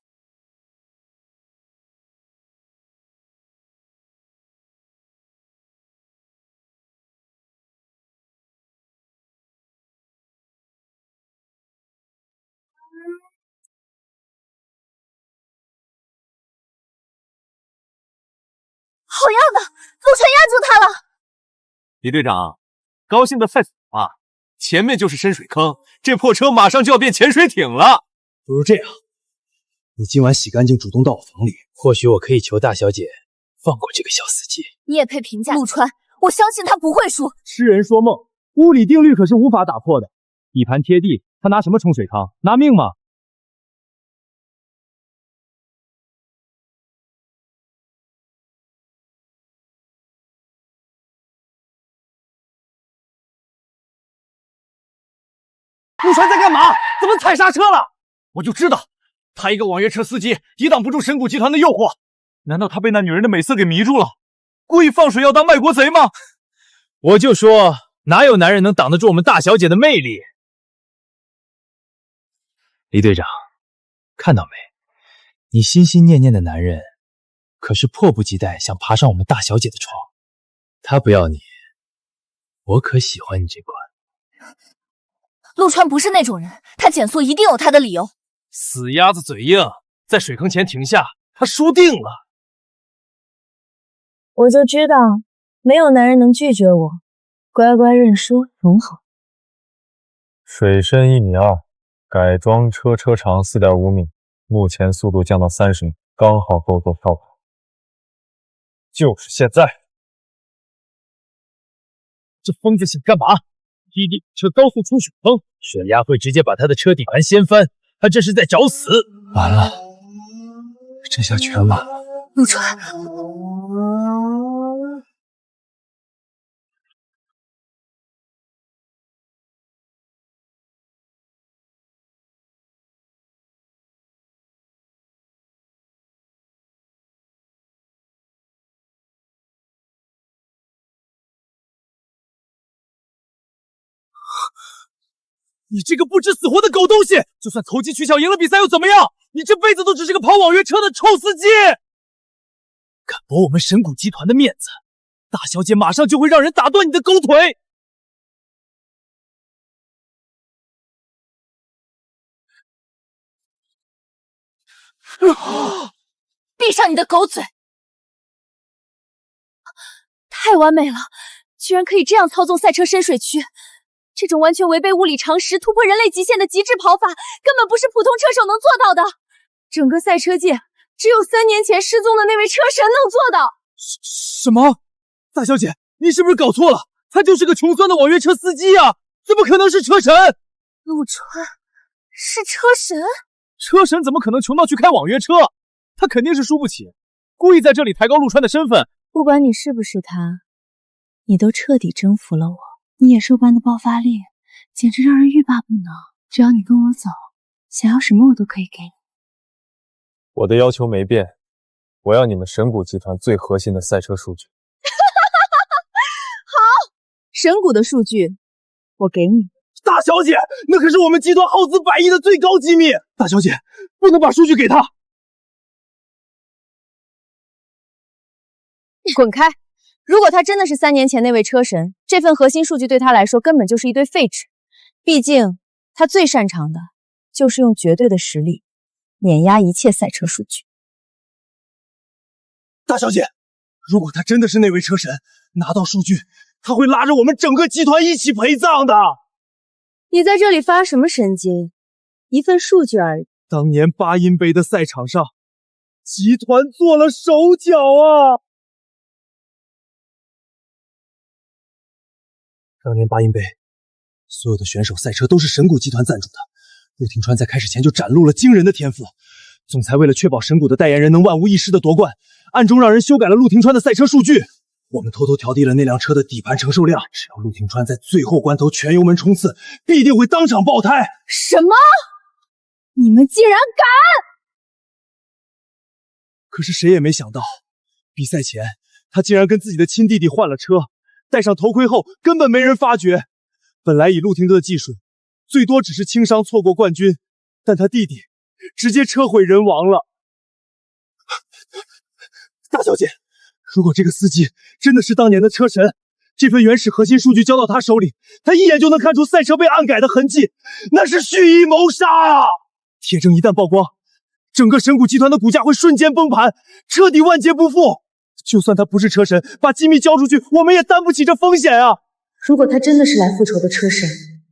好样的，陆川压住他了！李队长，高兴的快死啊！前面就是深水坑，这破车马上就要变潜水艇了。不如这样，你今晚洗干净，主动到我房里，或许我可以求大小姐放过这个小司机。你也配评价陆川？我相信他不会输。痴人说梦，物理定律可是无法打破的。底盘贴地，他拿什么冲水坑？拿命吗？陆川在干嘛？怎么踩刹车了？我就知道，他一个网约车司机抵挡不住神谷集团的诱惑。难道他被那女人的美色给迷住了，故意放水要当卖国贼吗？我就说，哪有男人能挡得住我们大小姐的魅力？李队长，看到没？你心心念念的男人，可是迫不及待想爬上我们大小姐的床。他不要你，我可喜欢你这款。陆川不是那种人，他减速一定有他的理由。死鸭子嘴硬，在水坑前停下，他输定了。我就知道没有男人能拒绝我，乖乖认输总好。水深1.2米，改装车长4.5米，目前速度降到30米，刚好够做跳板。就是现在！这疯子想干嘛？滴滴车高速出水坑，水压会直接把他的车底盘掀翻，他这是在找死！完了，这下全完了。陆川，你这个不知死活的狗东西！就算投机取巧赢了比赛又怎么样？你这辈子都只是个跑网约车的臭司机！敢驳我们神谷集团的面子，大小姐马上就会让人打断你的狗腿！闭上你的狗嘴！太完美了，居然可以这样操纵赛车深水区！这种完全违背物理常识、突破人类极限的极致跑法，根本不是普通车手能做到的。整个赛车界，只有3年前失踪的那位车神能做到。什么？大小姐，你是不是搞错了？他就是个穷酸的网约车司机啊，怎么可能是车神？陆川是车神？车神怎么可能穷到去开网约车？他肯定是输不起，故意在这里抬高陆川的身份。不管你是不是他，你都彻底征服了我。你野兽般的爆发力，简直让人欲罢不能。只要你跟我走，想要什么我都可以给你。我的要求没变，我要你们神谷集团最核心的赛车数据。好，神谷的数据我给你。大小姐，那可是我们集团耗资100亿的最高机密。大小姐，不能把数据给他。你滚开！如果他真的是3年前那位车神，这份核心数据对他来说根本就是一堆废纸。毕竟他最擅长的就是用绝对的实力碾压一切赛车数据。大小姐，如果他真的是那位车神，拿到数据，他会拉着我们整个集团一起陪葬的。你在这里发什么神经？一份数据而已。当年巴音杯的赛场上，集团做了手脚啊！当年巴音杯，所有的选手赛车都是神谷集团赞助的。陆廷川在开始前就展露了惊人的天赋。总裁为了确保神谷的代言人能万无一失的夺冠，暗中让人修改了陆廷川的赛车数据。我们偷偷调低了那辆车的底盘承受量，只要陆廷川在最后关头全油门冲刺，必定会当场爆胎。什么？你们竟然敢！可是谁也没想到，比赛前他竟然跟自己的亲弟弟换了车。戴上头盔后，根本没人发觉。本来以陆廷的技术，最多只是轻伤错过冠军，但他弟弟直接车毁人亡了。大小姐，如果这个司机真的是当年的车神，这份原始核心数据交到他手里，他一眼就能看出赛车被暗改的痕迹，那是蓄意谋杀啊！铁证一旦曝光，整个神谷集团的股价会瞬间崩盘，彻底万劫不复。就算他不是车神，把机密交出去，我们也担不起这风险啊！如果他真的是来复仇的车神，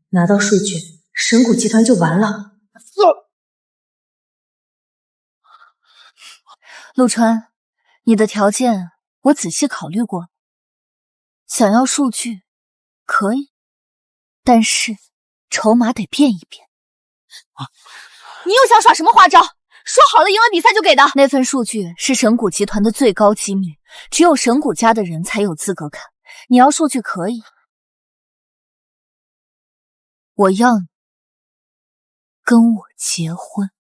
拿到数据，神谷集团就完了。陆川，你的条件我仔细考虑过，想要数据可以，但是筹码得变一变。你又想耍什么花招？说好了赢了比赛就给的。那份数据是神谷集团的最高机密，只有神谷家的人才有资格看。你要数据可以，我要你跟我结婚。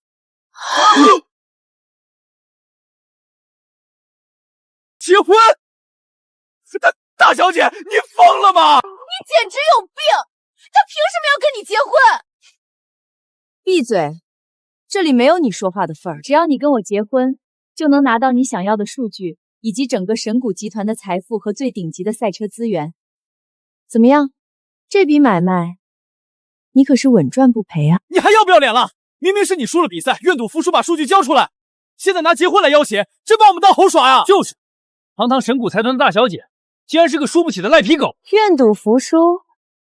结婚？大大小姐，你疯了吗？你简直有病！他凭什么要跟你结婚？闭嘴！这里没有你说话的份儿。只要你跟我结婚，就能拿到你想要的数据，以及整个神谷集团的财富和最顶级的赛车资源。怎么样？这笔买卖，你可是稳赚不赔啊！你还要不要脸了？明明是你输了比赛，愿赌服输把数据交出来，现在拿结婚来要挟，真把我们当猴耍呀！就是，堂堂神谷财团的大小姐，竟然是个输不起的赖皮狗。愿赌服输？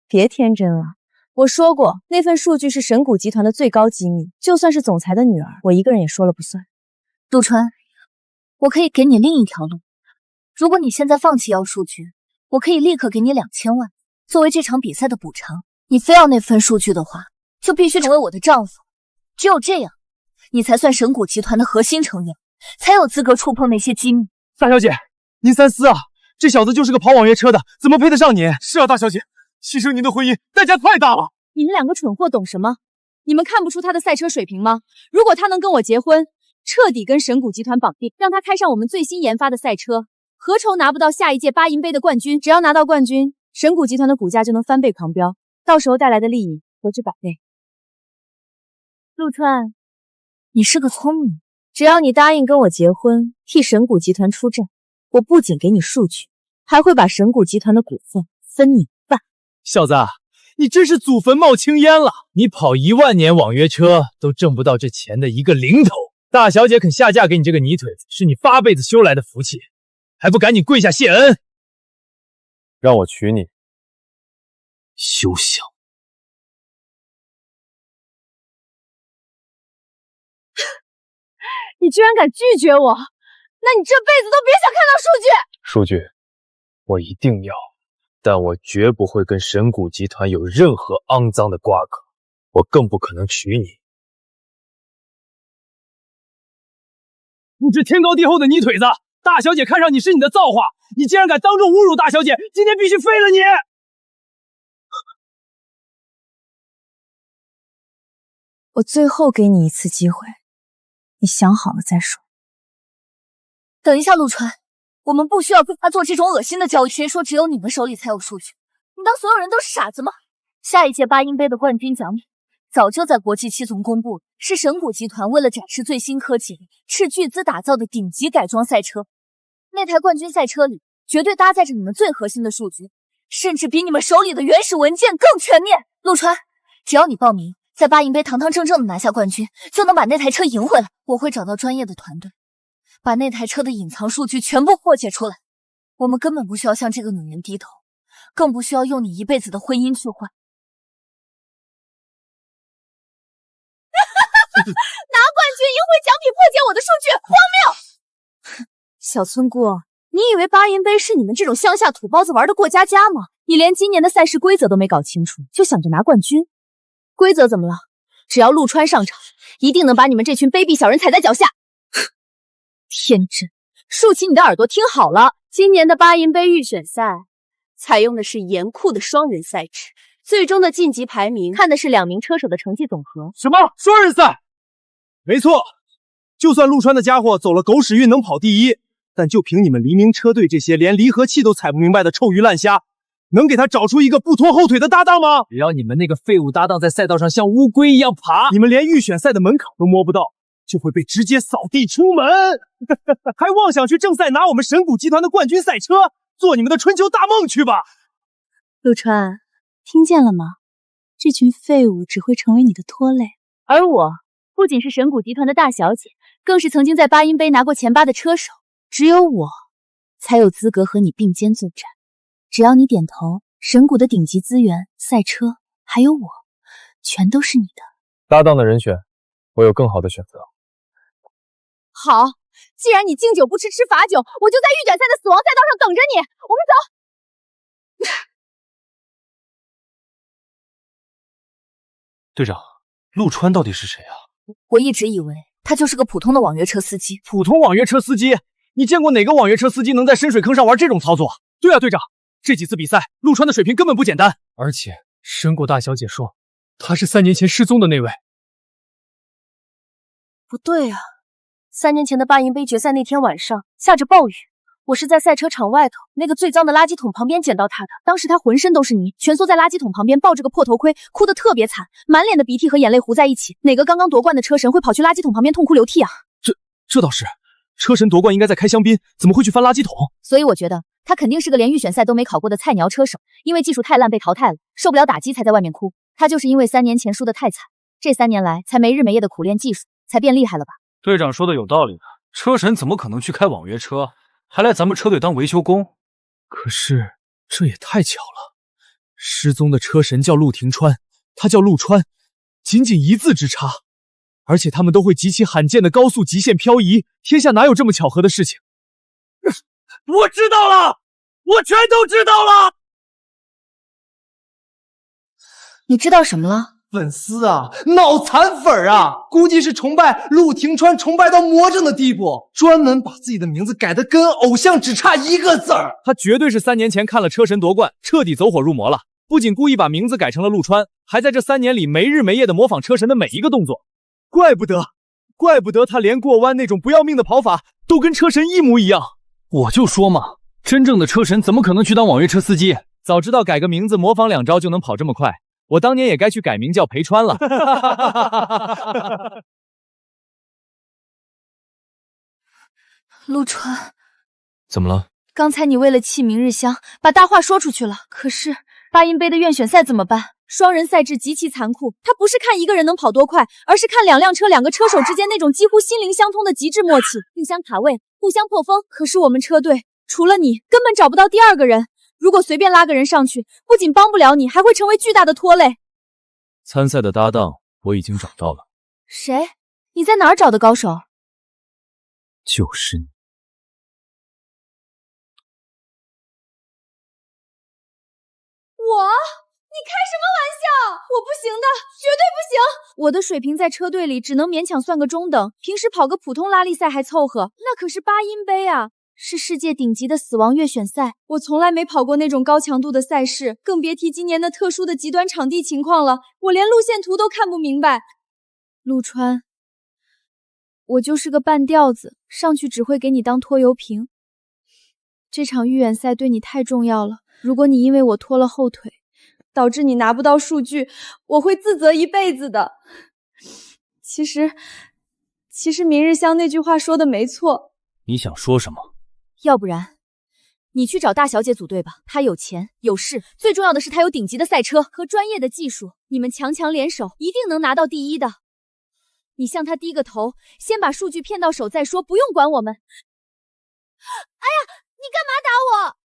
别天真了。我说过，那份数据是神谷集团的最高机密，就算是总裁的女儿，我一个人也说了不算。陆川，我可以给你另一条路。如果你现在放弃要数据，我可以立刻给你2000万，作为这场比赛的补偿。你非要那份数据的话，就必须成为我的丈夫。只有这样，你才算神谷集团的核心成员，才有资格触碰那些机密。大小姐，您三思啊！这小子就是个跑网约车的，怎么配得上您？是啊，大小姐，牺牲您的婚姻代价太大了。你们两个蠢货懂什么？你们看不出他的赛车水平吗？如果他能跟我结婚，彻底跟神谷集团绑定，让他开上我们最新研发的赛车，何愁拿不到下一届巴银杯的冠军？只要拿到冠军，神谷集团的股价就能翻倍狂飙，到时候带来的利益何止百倍。陆川，你是个聪明，只要你答应跟我结婚，替神谷集团出战，我不仅给你数据，还会把神谷集团的股份分你一半。小子，你真是祖坟冒青烟了！你跑10000年网约车都挣不到这钱的一个零头。大小姐肯下嫁给你这个泥腿子，是你8辈子修来的福气，还不赶紧跪下谢恩？让我娶你，休想！你居然敢拒绝我，那你这辈子都别想看到数据！数据，我一定要，但我绝不会跟神谷集团有任何肮脏的瓜葛，我更不可能娶你。不知天高地厚的泥腿子，大小姐看上你是你的造化，你竟然敢当众侮辱大小姐，今天必须废了你！我最后给你一次机会，你想好了再说。等一下，陆川，我们不需要跟他做这种恶心的交易。谁说只有你们手里才有数据？你当所有人都是傻子吗？下一届巴音杯的冠军奖品早就在国际七总公布了，是神谷集团为了展示最新科技，斥巨资打造的顶级改装赛车。那台冠军赛车里绝对搭载着你们最核心的数据，甚至比你们手里的原始文件更全面。陆川，只要你报名，在巴银杯堂堂正正的拿下冠军，就能把那台车赢回来。我会找到专业的团队，把那台车的隐藏数据全部破解出来。我们根本不需要向这个女人低头，更不需要用你一辈子的婚姻去换。拿冠军赢回奖品，破解我的数据，荒谬！小村姑，你以为巴银杯是你们这种乡下土包子玩的过家家吗？你连今年的赛事规则都没搞清楚，就想着拿冠军？规则怎么了？只要陆川上场，一定能把你们这群卑鄙小人踩在脚下。天真，竖起你的耳朵听好了，今年的巴银杯预选赛采用的是严酷的双人赛制，最终的晋级排名看的是2名车手的成绩总和。什么双人赛？没错，就算陆川的家伙走了狗屎运能跑第一，但就凭你们黎明车队这些连离合器都踩不明白的臭鱼烂虾，能给他找出一个不拖后腿的搭档吗？只要你们那个废物搭档在赛道上像乌龟一样爬，你们连预选赛的门槛都摸不到，就会被直接扫地出门。还妄想去正赛拿我们神谷集团的冠军赛车，做你们的春秋大梦去吧！陆川，听见了吗？这群废物只会成为你的拖累。而我不仅是神谷集团的大小姐，更是曾经在巴音杯拿过前8的车手，只有我才有资格和你并肩作战。只要你点头，神谷的顶级资源、赛车，还有我，全都是你的。搭档的人选，我有更好的选择。好，既然你敬酒不吃吃罚酒，我就在预选赛的死亡赛道上等着你。我们走。队长，陆川到底是谁啊？我一直以为他就是个普通的网约车司机。普通网约车司机？你见过哪个网约车司机能在深水坑上玩这种操作？对啊，队长，这几次比赛，陆川的水平根本不简单。而且神谷大小姐说，他是3年前失踪的那位。不对啊，3年前的巴银杯决赛那天晚上下着暴雨，我是在赛车场外头那个最脏的垃圾桶旁边捡到他的，当时他浑身都是泥，蜷缩在垃圾桶旁边，抱着个破头盔，哭得特别惨，满脸的鼻涕和眼泪糊在一起。哪个刚刚夺冠的车神会跑去垃圾桶旁边痛哭流涕啊？这倒是，车神夺冠应该在开香槟，怎么会去翻垃圾桶？所以我觉得他肯定是个连预选赛都没考过的菜鸟车手，因为技术太烂被淘汰了，受不了打击才在外面哭。他就是因为3年前输得太惨，这3年来才没日没夜的苦练技术，才变厉害了吧？队长说的有道理的，车神怎么可能去开网约车，还来咱们车队当维修工？可是这也太巧了，失踪的车神叫陆廷川，他叫陆川，仅仅1字之差。而且他们都会极其罕见的高速极限漂移，天下哪有这么巧合的事情？我知道了，我全都知道了。你知道什么了？粉丝啊，脑残粉啊，估计是崇拜陆廷川崇拜到魔怔的地步，专门把自己的名字改得跟偶像只差1个字儿。他绝对是3年前看了车神夺冠，彻底走火入魔了。不仅故意把名字改成了陆川，还在这3年里没日没夜的模仿车神的每一个动作。怪不得他连过弯那种不要命的跑法都跟车神一模一样。我就说嘛，真正的车神怎么可能去当网约车司机？早知道改个名字模仿2招就能跑这么快，我当年也该去改名叫裴川了。陆川，怎么了？刚才你为了气明日香，把大话说出去了。可是巴音杯的院选赛怎么办？双人赛制极其残酷，它不是看一个人能跑多快，而是看2辆车2个车手之间那种几乎心灵相通的极致默契，互相卡位，互相破风。可是我们车队除了你，根本找不到第2个人。如果随便拉个人上去，不仅帮不了你，还会成为巨大的拖累。参赛的搭档我已经找到了。谁？你在哪儿找的高手？就是你。你开什么玩笑？我不行的，绝对不行！我的水平在车队里只能勉强算个中等，平时跑个普通拉力赛还凑合，那可是巴音杯啊，是世界顶级的死亡月选赛。我从来没跑过那种高强度的赛事，更别提今年的特殊的极端场地情况了，我连路线图都看不明白。陆川，我就是个半吊子，上去只会给你当拖油瓶。这场预选赛对你太重要了，如果你因为我拖了后腿，导致你拿不到数据，我会自责一辈子的。其实明日香那句话说的没错。你想说什么？要不然你去找大小姐组队吧，她有钱有势，最重要的是她有顶级的赛车和专业的技术，你们强强联手，一定能拿到第1的。你向她低个头，先把数据骗到手再说，不用管我们。哎呀，你干嘛打我？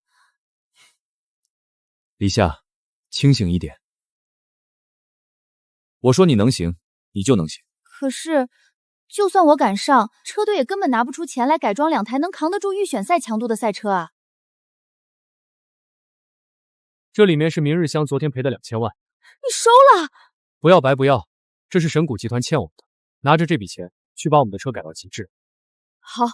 李夏，清醒一点。我说你能行，你就能行。可是就算我赶上，车队也根本拿不出钱来改装2台能扛得住预选赛强度的赛车啊。这里面是明日香昨天赔的2000万。你收了？不要白不要，这是神谷集团欠我们的，拿着这笔钱去把我们的车改到极致。好，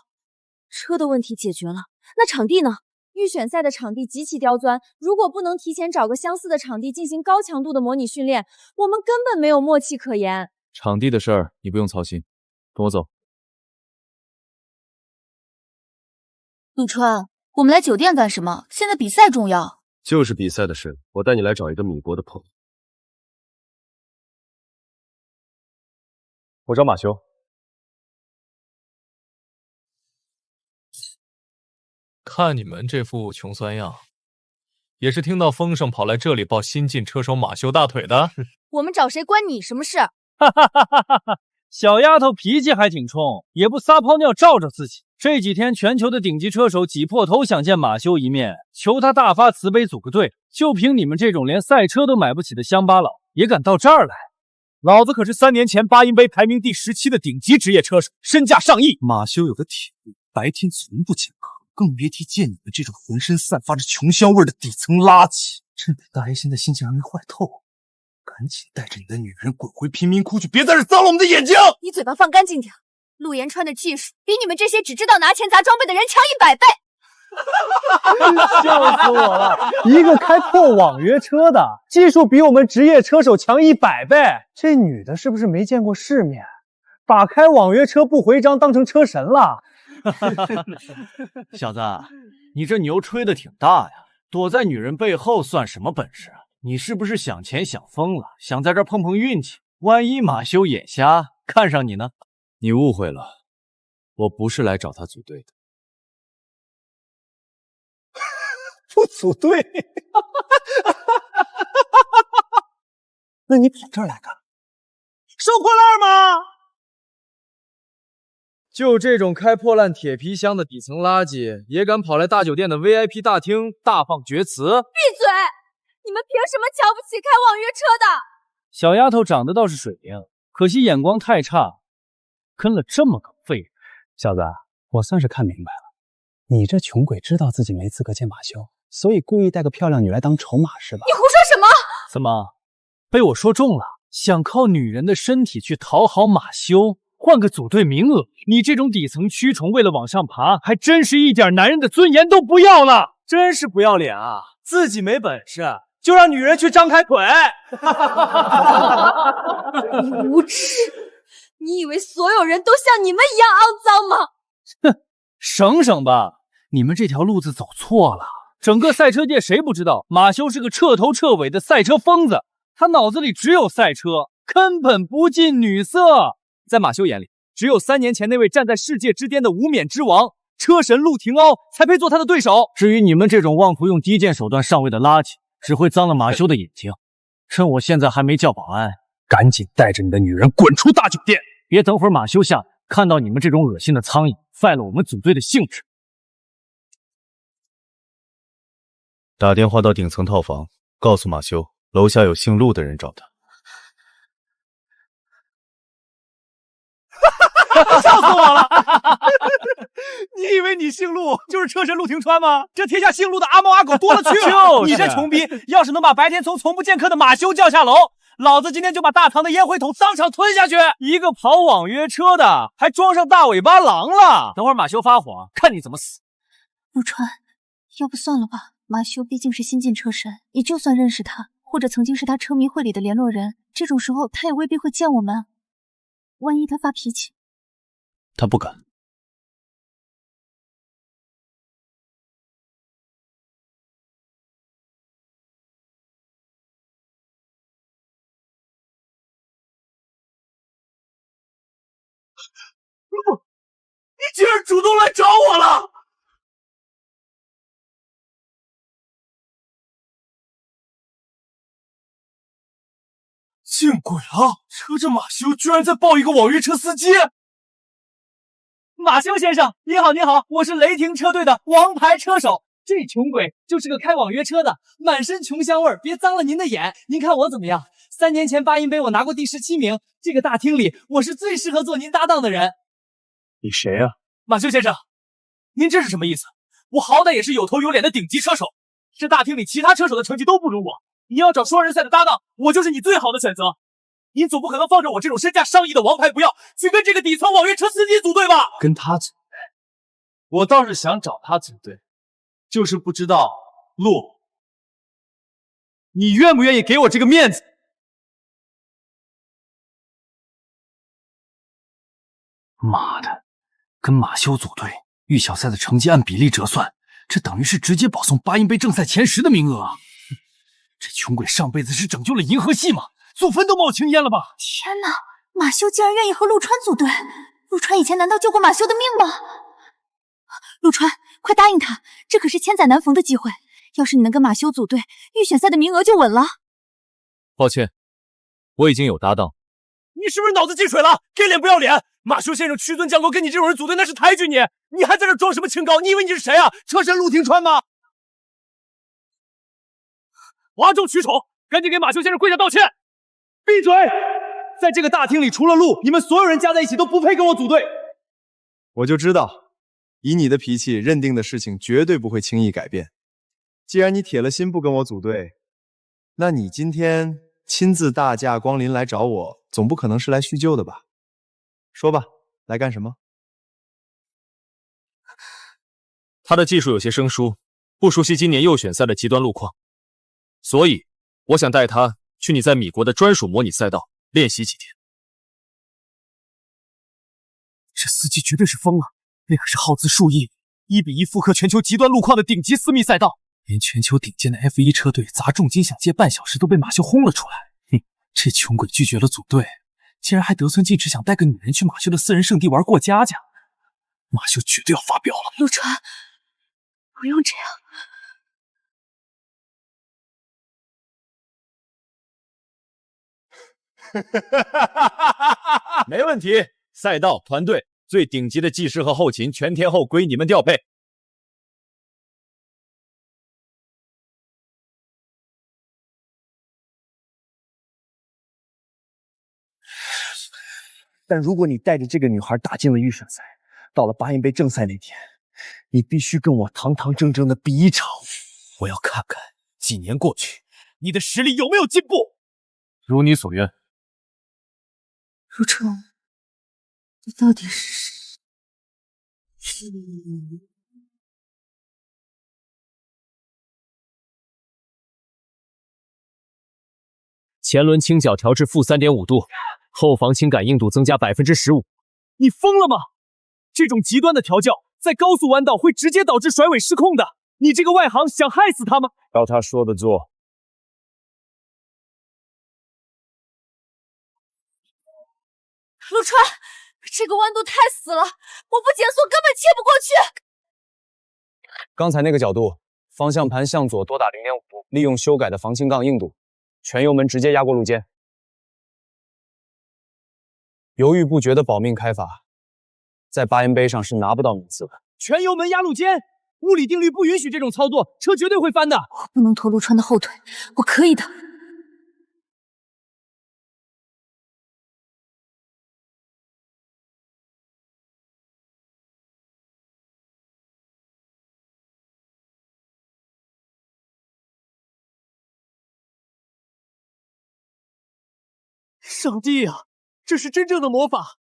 车的问题解决了，那场地呢？预选赛的场地极其刁钻，如果不能提前找个相似的场地进行高强度的模拟训练，我们根本没有默契可言。场地的事儿你不用操心，跟我走。陆川，我们来酒店干什么？现在比赛重要。就是比赛的事，我带你来找一个米国的朋友。我找马修。看你们这副穷酸样，也是听到风声跑来这里抱新晋车手马修大腿的。我们找谁关你什么事？哈哈哈哈哈哈！小丫头脾气还挺冲，也不撒泡尿照照自己。这几天全球的顶级车手挤破头想见马修一面，求他大发慈悲组个队。就凭你们这种连赛车都买不起的乡巴佬，也敢到这儿来？老子可是3年前巴音杯排名第17的顶级职业车手，身价上亿。马修有个铁律，白天从不见客，更别提见你们这种浑身散发着穷乡味的底层垃圾。趁本大爷现在心情还没坏透，赶紧带着你的女人滚回贫民窟去，别在这脏了我们的眼睛！你嘴巴放干净点。陆延川的技术比你们这些只知道拿钱砸装备的人强100倍。笑死我了！一个开破网约车的，技术比我们职业车手强100倍。这女的是不是没见过世面，把开网约车不回章当成车神了？小子，你这牛吹的挺大呀，躲在女人背后算什么本事啊？你是不是想钱想疯了，想在这儿碰碰运气？万一马修眼瞎看上你呢？你误会了，我不是来找他组队的。不组队？那你跑这儿来干？收破烂吗？就这种开破烂铁皮箱的底层垃圾，也敢跑来大酒店的 VIP 大厅大放厥词？闭嘴！你们凭什么瞧不起开网约车的？小丫头长得倒是水灵，可惜眼光太差，跟了这么个废人。小子，我算是看明白了，你这穷鬼知道自己没资格见马修，所以故意带个漂亮女来当筹码是吧？你胡说什么？怎么被我说中了？想靠女人的身体去讨好马修，换个组队名额？你这种底层蛆虫为了往上爬，还真是一点男人的尊严都不要了！真是不要脸啊！自己没本事就让女人去张开腿！你无耻！你以为所有人都像你们一样肮脏吗？哼，省省吧，你们这条路子走错了。整个赛车界谁不知道马修是个彻头彻尾的赛车疯子？他脑子里只有赛车，根本不近女色。在马修眼里，只有3年前那位站在世界之巅的无冕之王车神陆廷翱才配做他的对手。至于你们这种妄图用低贱手段上位的垃圾，只会脏了马修的眼睛。趁我现在还没叫保安，赶紧带着你的女人滚出大酒店！别等会儿马修下来看到你们这种恶心的苍蝇，坏了我们组队的兴致。打电话到顶层套房，告诉马修，楼下有姓陆的人找他。笑死我了！你以为你姓陆就是车神陆廷川吗？这天下姓陆的阿猫阿狗多了去了。就是，你这穷逼，要是能把白天从从不见客的马修叫下楼，老子今天就把大堂的烟灰桶当场吞下去。一个跑网约车的，还装上大尾巴狼了。等会儿马修发火，看你怎么死。陆川，要不算了吧。马修毕竟是新晋车神，你就算认识他，或者曾经是他车迷会里的联络人，这种时候他也未必会见我们。万一他发脾气，他不敢。你竟然主动来找我了！见鬼了！车震马修居然在抱一个网约车司机！马修先生，你好，你好，我是雷霆车队的王牌车手。这穷鬼就是个开网约车的，满身穷香味儿，别脏了您的眼。您看我怎么样？3年前巴音杯我拿过第17名，这个大厅里我是最适合做您搭档的人。你谁呀？马修先生，您这是什么意思？我好歹也是有头有脸的顶级车手，这大厅里其他车手的成绩都不如我。你要找双人赛的搭档，我就是你最好的选择。您总不可能放着我这种身价上亿的王牌不要，去跟这个底层网约车司机组队吧？跟他组队，我倒是想找他组队，就是不知道陆，你愿不愿意给我这个面子？妈的，跟马修组队，预小赛的成绩按比例折算，这等于是直接保送巴音杯正赛前10的名额啊！这穷鬼上辈子是拯救了银河系吗？祖坟都冒青烟了吧！天哪，马修竟然愿意和陆川组队！陆川以前难道救过马修的命吗？陆川，快答应他，这可是千载难逢的机会。要是你能跟马修组队，预选赛的名额就稳了。抱歉，我已经有搭档。你是不是脑子进水了？给脸不要脸！马修先生屈尊降高，跟你这种人组队那是抬举你，你还在这装什么清高？你以为你是谁啊？车神陆廷川吗？哗众取宠，赶紧给马修先生跪下道歉！闭嘴！在这个大厅里，除了陆，你们所有人加在一起都不配跟我组队。我就知道，以你的脾气，认定的事情绝对不会轻易改变。既然你铁了心不跟我组队，那你今天亲自大驾光临来找我，总不可能是来叙旧的吧？说吧，来干什么？他的技术有些生疏，不熟悉今年右选赛的极端路况，所以我想带他去你在米国的专属模拟赛道练习几天。这司机绝对是疯了，那可是耗资数亿， 1-1复刻全球极端路况的顶级私密赛道，连全球顶尖的 F1 车队砸重金想借半小时都被马修轰了出来。哼，这穷鬼拒绝了组队，竟然还得寸进尺，想带个女人去马修的私人圣地玩过家家。马修绝对要发飙了。陆川，不用这样。没问题，赛道、团队最顶级的技师和后勤全天候归你们调配。但如果你带着这个女孩打进了预选赛，到了巴音杯正赛那天，你必须跟我堂堂正正的比一场。我要看看几年过去，你的实力有没有进步。如你所愿。如川，你到底是？前轮倾角调至-3.5度，后防倾感硬度增加15%。你疯了吗？这种极端的调教，在高速弯道会直接导致甩尾失控的。你这个外行想害死他吗？照他说的做。陆川，这个弯度太死了，我不减速根本切不过去。刚才那个角度，方向盘向左多打0.5度，利用修改的防倾杠硬度，全油门直接压过路肩。犹豫不决的保命开法，在巴音杯上是拿不到名次的。全油门压路肩，物理定律不允许这种操作，车绝对会翻的。我不能拖陆川的后腿，我可以的。上帝啊，这是真正的魔法！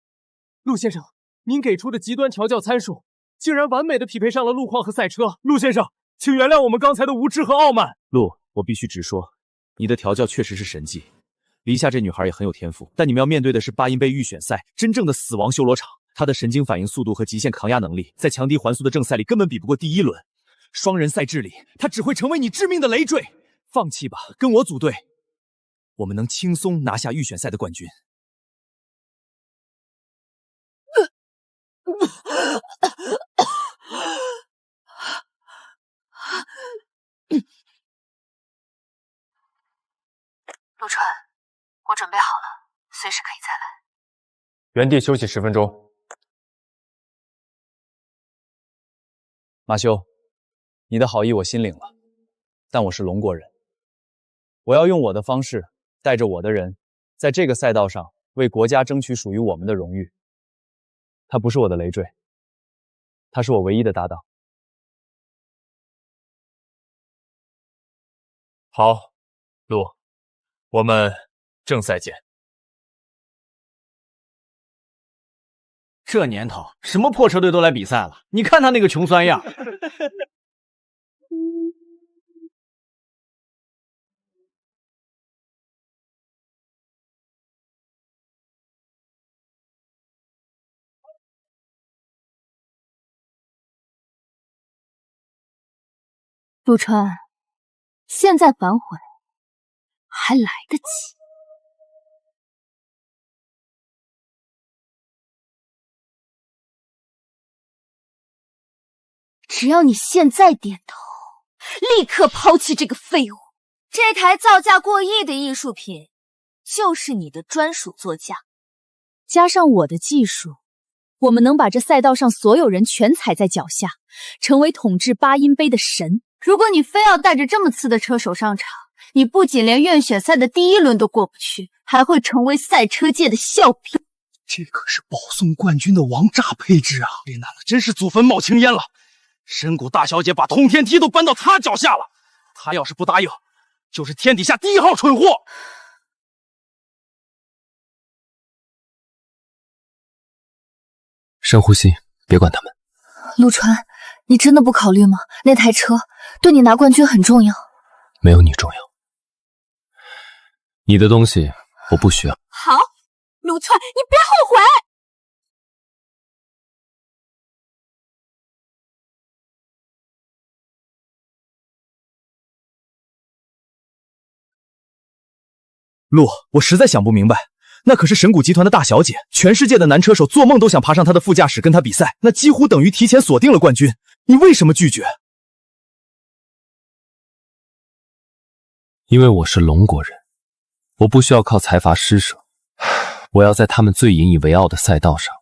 陆先生，您给出的极端调教参数，竟然完美的匹配上了路况和赛车。陆先生，请原谅我们刚才的无知和傲慢。陆，我必须直说，你的调教确实是神迹。黎夏这女孩也很有天赋，但你们要面对的是巴音杯预选赛，真正的死亡修罗场。她的神经反应速度和极限抗压能力，在强敌环速的正赛里根本比不过第一轮。双人赛制里，她只会成为你致命的累赘。放弃吧，跟我组队。我们能轻松拿下预选赛的冠军。陆川，我准备好了，随时可以再来。原地休息10分钟。马修，你的好意我心领了，但我是龙国人，我要用我的方式，带着我的人，在这个赛道上为国家争取属于我们的荣誉。他不是我的累赘，他是我唯一的搭档。好，陆，我们正赛见。这年头，什么破车队都来比赛了，你看他那个穷酸样。陆川，现在反悔还来得及。只要你现在点头，立刻抛弃这个废物。这台造价过亿的艺术品，就是你的专属座驾。加上我的技术，我们能把这赛道上所有人全踩在脚下，成为统治巴音杯的神。如果你非要带着这么次的车手上场，你不仅连院选赛的第1轮都过不去，还会成为赛车界的笑柄。这可是保送冠军的王炸配置啊！这男的真是祖坟冒青烟了。深谷大小姐把通天梯都搬到他脚下了，他要是不答应，就是天底下第1号蠢货。深呼吸，别管他们。陆川，你真的不考虑吗？那台车对你拿冠军很重要。没有你重要。你的东西我不需要。好，陆川，你别后悔。陆，我实在想不明白，那可是神谷集团的大小姐，全世界的男车手做梦都想爬上她的副驾驶跟她比赛，那几乎等于提前锁定了冠军，你为什么拒绝？因为我是龙国人，我不需要靠财阀施舍，我要在他们最引以为傲的赛道上，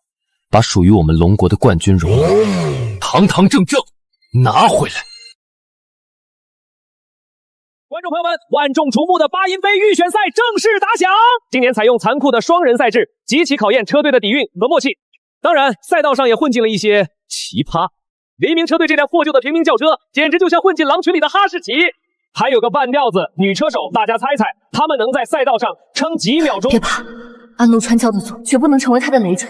把属于我们龙国的冠军荣誉堂堂正正拿回来。观众朋友们，万众瞩目的巴音杯预选赛正式打响。今年采用残酷的双人赛制，极其考验车队的底蕴和默契。当然，赛道上也混进了一些奇葩。黎明车队这辆破旧的平民轿车，简直就像混进狼群里的哈士奇。还有个半吊子女车手，大家猜猜，他们能在赛道上撑几秒钟？别怕，按陆川教的做，绝不能成为他的累赘。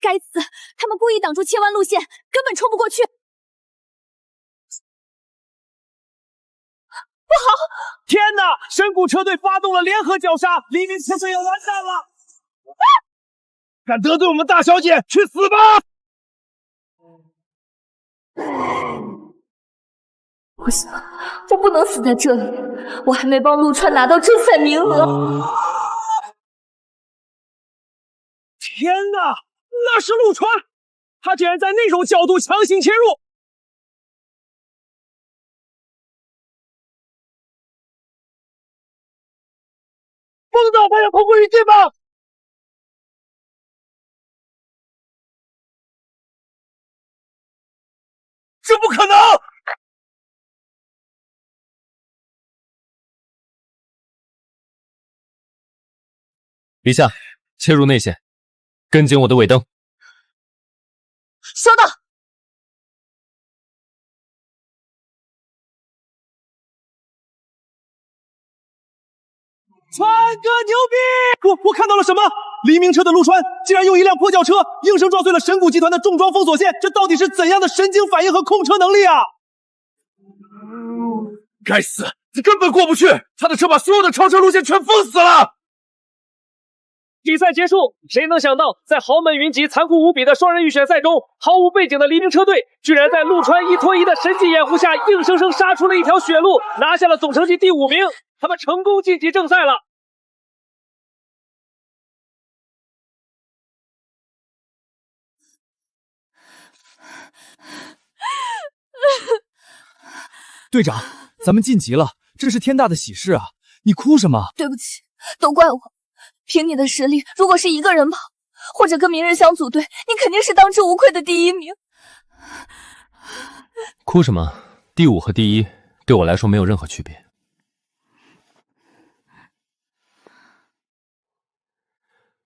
该死！他们故意挡住切弯路线，根本冲不过去。不好！天哪！神谷车队发动了联合绞杀，黎明车队要完蛋了！敢得罪我们大小姐，去死吧！不行，我不能死在这里，我还没帮陆川拿到正赛名额。天哪！那是陆川，他竟然在那种角度强行切入！风导他要通过一击吗？这不可能！陛下，切入内线，跟紧我的尾灯。收到。川哥牛逼！我看到了什么？黎明车的陆川竟然用一辆破轿车硬生撞碎了神谷集团的重装封锁线，这到底是怎样的神经反应和控车能力啊？该死，你根本过不去！他的车把所有的超车路线全封死了。比赛结束，谁能想到，在豪门云集、残酷无比的双人预选赛中，毫无背景的黎明车队居然在陆川一拖一的神迹掩护下，硬生生杀出了一条血路，拿下了总成绩第5名。他们成功晋级正赛了。队长，咱们晋级了，这是天大的喜事啊！你哭什么？对不起，都怪我。凭你的实力，如果是一个人跑，或者跟明日香组队，你肯定是当之无愧的第1名。哭什么？第5和第1对我来说没有任何区别。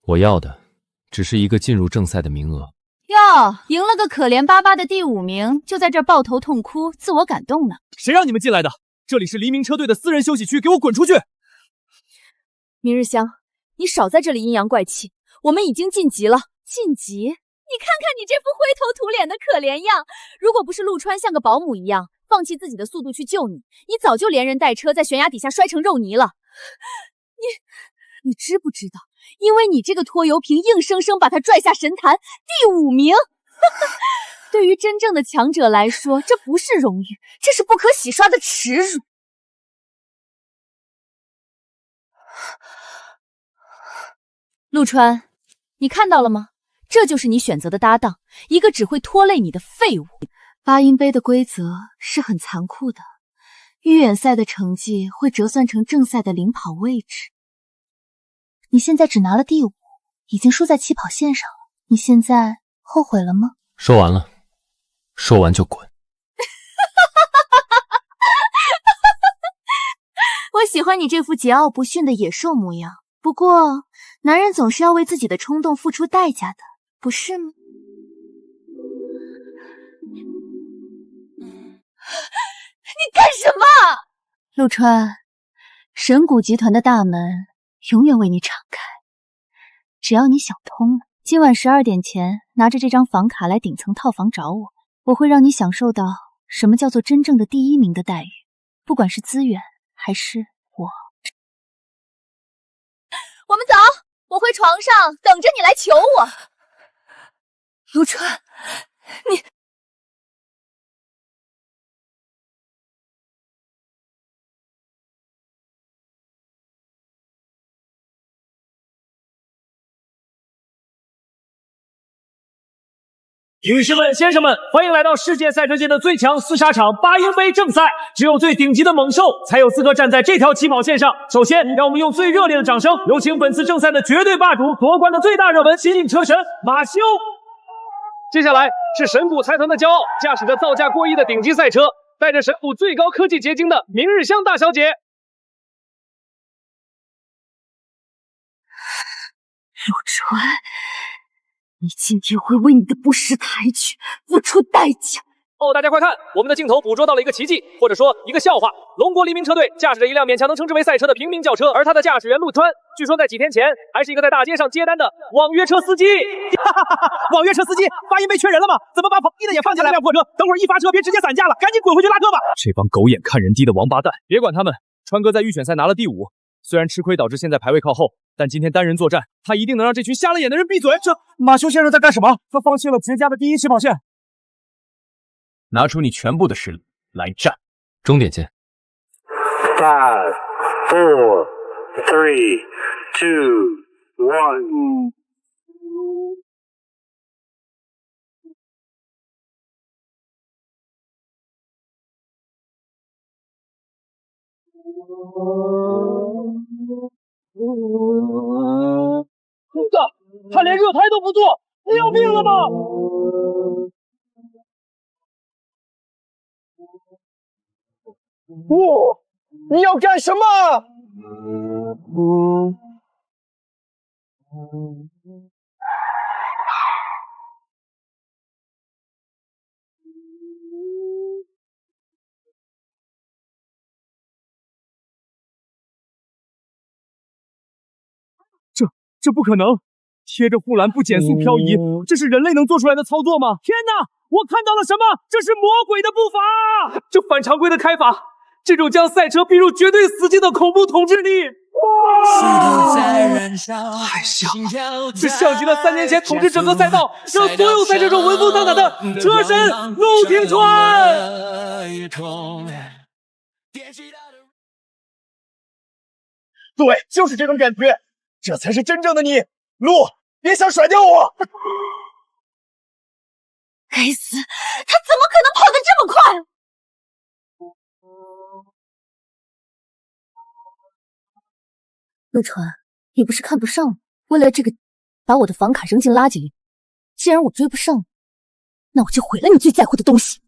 我要的只是一个进入正赛的名额。哟，赢了个可怜巴巴的第5名，就在这儿抱头痛哭，自我感动呢。谁让你们进来的？这里是黎明车队的私人休息区，给我滚出去！明日香，你少在这里阴阳怪气，我们已经晋级了。晋级？你看看你这副灰头土脸的可怜样，如果不是陆川像个保姆一样放弃自己的速度去救你，你早就连人带车在悬崖底下摔成肉泥了。你知不知道？因为你这个拖油瓶，硬生生把他拽下神坛第5名。对于真正的强者来说，这不是荣誉，这是不可洗刷的耻辱。陆川，你看到了吗？这就是你选择的搭档，一个只会拖累你的废物。巴音杯的规则是很残酷的，预选赛的成绩会折算成正赛的领跑位置。你现在只拿了第5，已经输在起跑线上了。你现在后悔了吗？说完了，说完就滚。我喜欢你这副桀骜不驯的野兽模样。不过，男人总是要为自己的冲动付出代价的，不是吗？你干什么？陆川，神谷集团的大门永远为你敞开，只要你想通了，今晚12点前拿着这张房卡来顶层套房找我，我会让你享受到什么叫做真正的第1名的待遇，不管是资源还是我。我们走，我回床上等着你来求我。陆川，你女士们、先生们，欢迎来到世界赛车界的最强厮杀场——巴音杯正赛。只有最顶级的猛兽才有资格站在这条起跑线上。首先，让我们用最热烈的掌声，有请本次正赛的绝对霸主、夺冠的最大热门新晋车神马修。接下来是神谷财团的骄傲，驾驶着造价过亿的顶级赛车，带着神谷最高科技结晶的明日香大小姐。陆川，你今天会为你的不识抬举付出代价。哦，大家快看，我们的镜头捕捉到了一个奇迹，或者说一个笑话。龙国黎明车队驾驶着一辆勉强能称之为赛车的平民轿车，而他的驾驶员陆川，据说在几天前还是一个在大街上接单的网约车司机。网约车司机，巴音杯缺人了吗？怎么把跑低的也放进来？这辆破车，等会儿一发车别直接散架了，赶紧滚回去拉车吧！这帮狗眼看人低的王八蛋，别管他们。川哥在预选赛拿了第5，虽然吃亏导致现在排位靠后，但今天单人作战，他一定能让这群瞎了眼的人闭嘴。这马修先生在干什么？他放弃了绝佳的第1起跑线。拿出你全部的实力来战！终点见。5, 4, 3, 2, 1。他连热胎都不做，你有病了吗？不，你要干什么？这不可能！贴着护栏不减速漂移，这是人类能做出来的操作吗？天哪！我看到了什么？这是魔鬼的步伐！这反常规的开法，这种将赛车逼入绝对死境的恐怖统治力！太像了，这像极了3年前统治整个赛道，让所有赛车手闻风丧胆的车神陆廷川。对，就是这种感觉，这才是真正的你。陆，别想甩掉我！该死，他怎么可能跑得这么快？陆川，你不是看不上我，为了这个把我的房卡扔进垃圾里。既然我追不上，那我就毁了你最在乎的东西。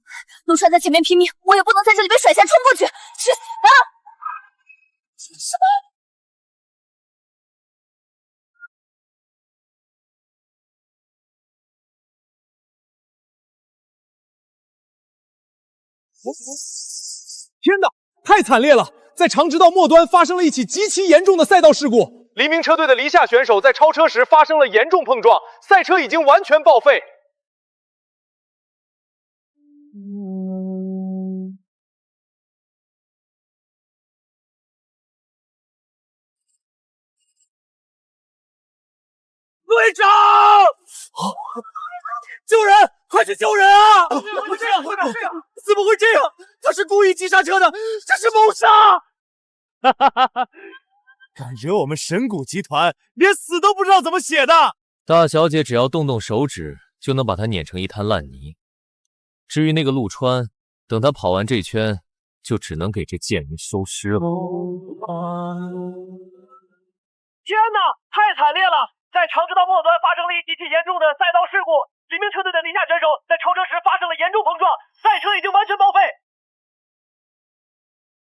陆川在前面拼命，我也不能在这里被甩下冲过去，去死啊！什么？天哪，太惨烈了！在长直道末端发生了一起极其严重的赛道事故，黎明车队的黎夏选手在超车时发生了严重碰撞，赛车已经完全报废。队长！救人！快去救人啊！怎么会这样？怎么会这样？他是故意急刹车的，这是谋杀！哈哈哈哈！敢惹我们神谷集团，连死都不知道怎么写的！大小姐只要动动手指，就能把他碾成一滩烂泥。至于那个陆川，等他跑完这圈，就只能给这贱人收尸了。天哪，太惨烈了！在长直道末端发生了一极其严重的赛道事故，黎明车队的黎夏选手在超车时发生了严重碰撞，赛车已经完全报废。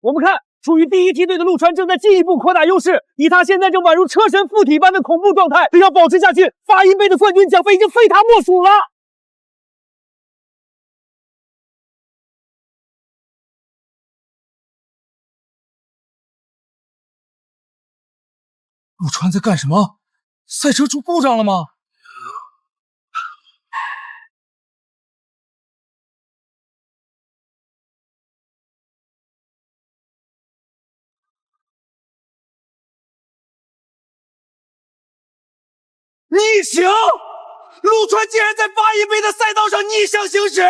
我们看，处于第1梯队的陆川正在进一步扩大优势，以他现在正宛如车神附体般的恐怖状态，只要保持下去，巴音杯的冠军奖杯已经非他莫属了。陆川在干什么？赛车出故障了吗？逆行！陆川竟然在八音杯的赛道上逆向行驶，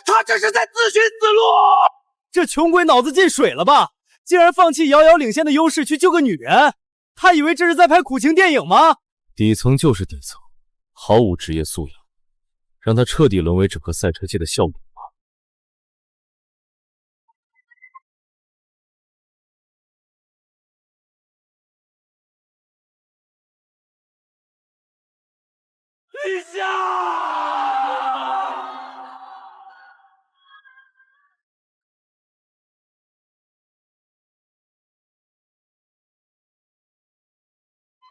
他这是在自寻死路！这穷鬼脑子进水了吧？竟然放弃遥遥领先的优势去救个女人，他以为这是在拍苦情电影吗？底层就是底层，毫无职业素养，让他彻底沦为整个赛车界的笑柄吧。陛下！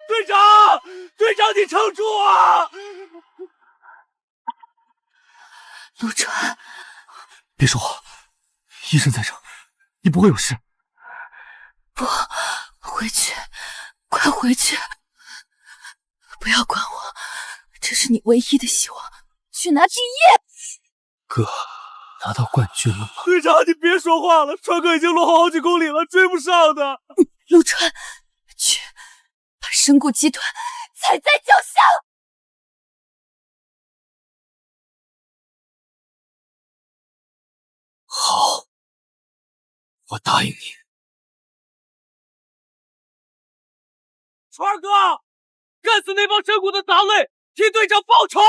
队长，队长，你撑住啊！陆川，别说话，医生在这，你不会有事。不，回去，快回去！不要管我，这是你唯一的希望，去拿第一！哥，拿到冠军了吗？队长，你别说话了，川哥已经落后好几公里了，追不上的。陆川，去把神谷集团踩在脚下！好，我答应你。川哥，干死那帮神谷的杂类，替队长报仇！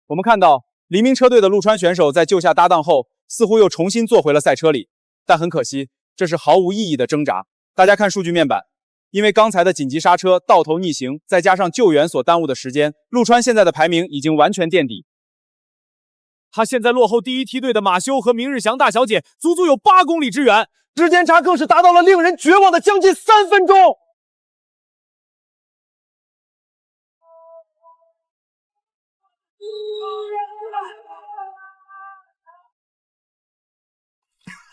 我们看到黎明车队的陆川选手在救下搭档后，似乎又重新坐回了赛车里，但很可惜，这是毫无意义的挣扎。大家看数据面板，因为刚才的紧急刹车、倒头逆行，再加上救援所耽误的时间，陆川现在的排名已经完全垫底。他现在落后第一梯队的马修和明日祥大小姐足足有8公里之远，时间差更是达到了令人绝望的将近3分钟。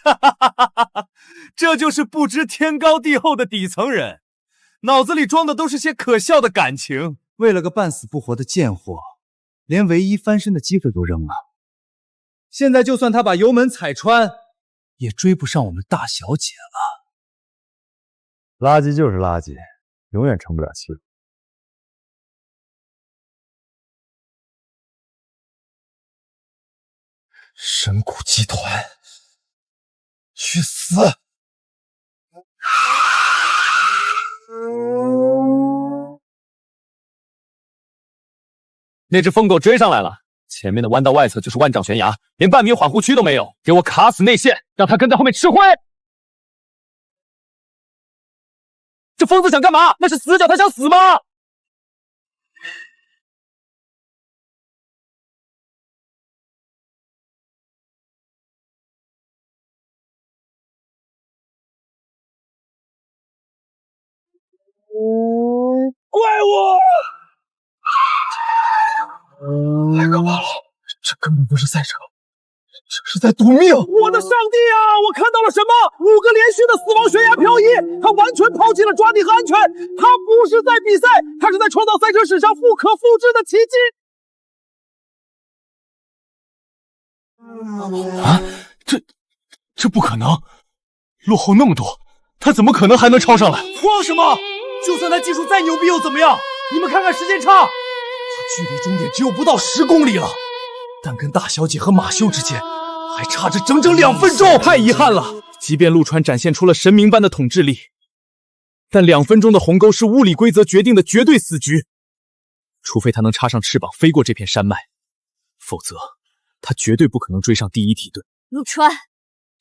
哈哈哈哈哈！这就是不知天高地厚的底层人，脑子里装的都是些可笑的感情。为了个半死不活的贱货，连唯一翻身的机会都扔了。现在就算他把油门踩穿，也追不上我们大小姐了。垃圾就是垃圾，永远成不了气候。神谷集团，去死！那只疯狗追上来了，前面的弯道外侧就是万丈悬崖，连半米缓护区都没有，给我卡死内线，让他跟在后面吃灰！这疯子想干嘛？那是死角，他想死吗？怪我！太可怕了，这根本不是赛车，这是在赌命！我的上帝啊！我看到了什么？5个连续的死亡悬崖漂移，他完全抛弃了抓地和安全。他不是在比赛，他是在创造赛车史上不可复制的奇迹。啊，这不可能！落后那么多，他怎么可能还能超上来？慌什么？就算他技术再牛逼又怎么样？你们看看时间差，距离终点只有不到10公里了，但跟大小姐和马修之间还差着整整2分钟。太遗憾了，即便陆川展现出了神明般的统治力，但2分钟的鸿沟是物理规则决定的绝对死局。除非他能插上翅膀飞过这片山脉，否则他绝对不可能追上第一梯队。陆川，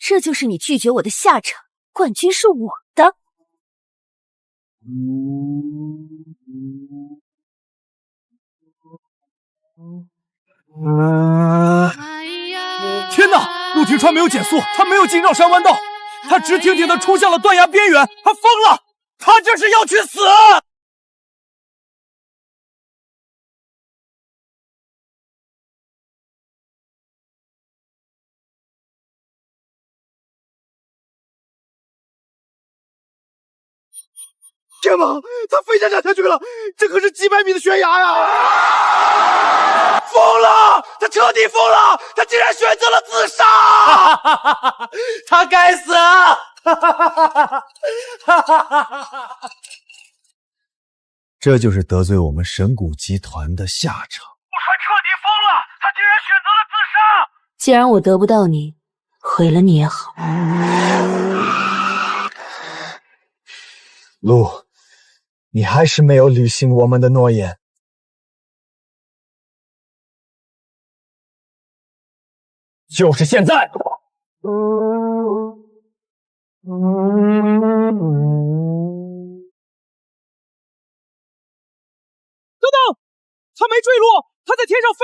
这就是你拒绝我的下场，冠军是我的。天哪！陆廷川没有减速，他没有进绕山弯道，他直挺挺地冲向了断崖边缘，他疯了！他这是要去死！天哪！他飞下下去了，这可是几百米的悬崖呀！疯了！他彻彻底疯了！他竟然选择了自杀！他该死！这就是得罪我们神谷集团的下场。陆川彻底疯了，他竟然选择了自杀！既然我得不到你，毁了你也好。陆，你还是没有履行我们的诺言。就是现在！等等，他没坠落，他在天上飞。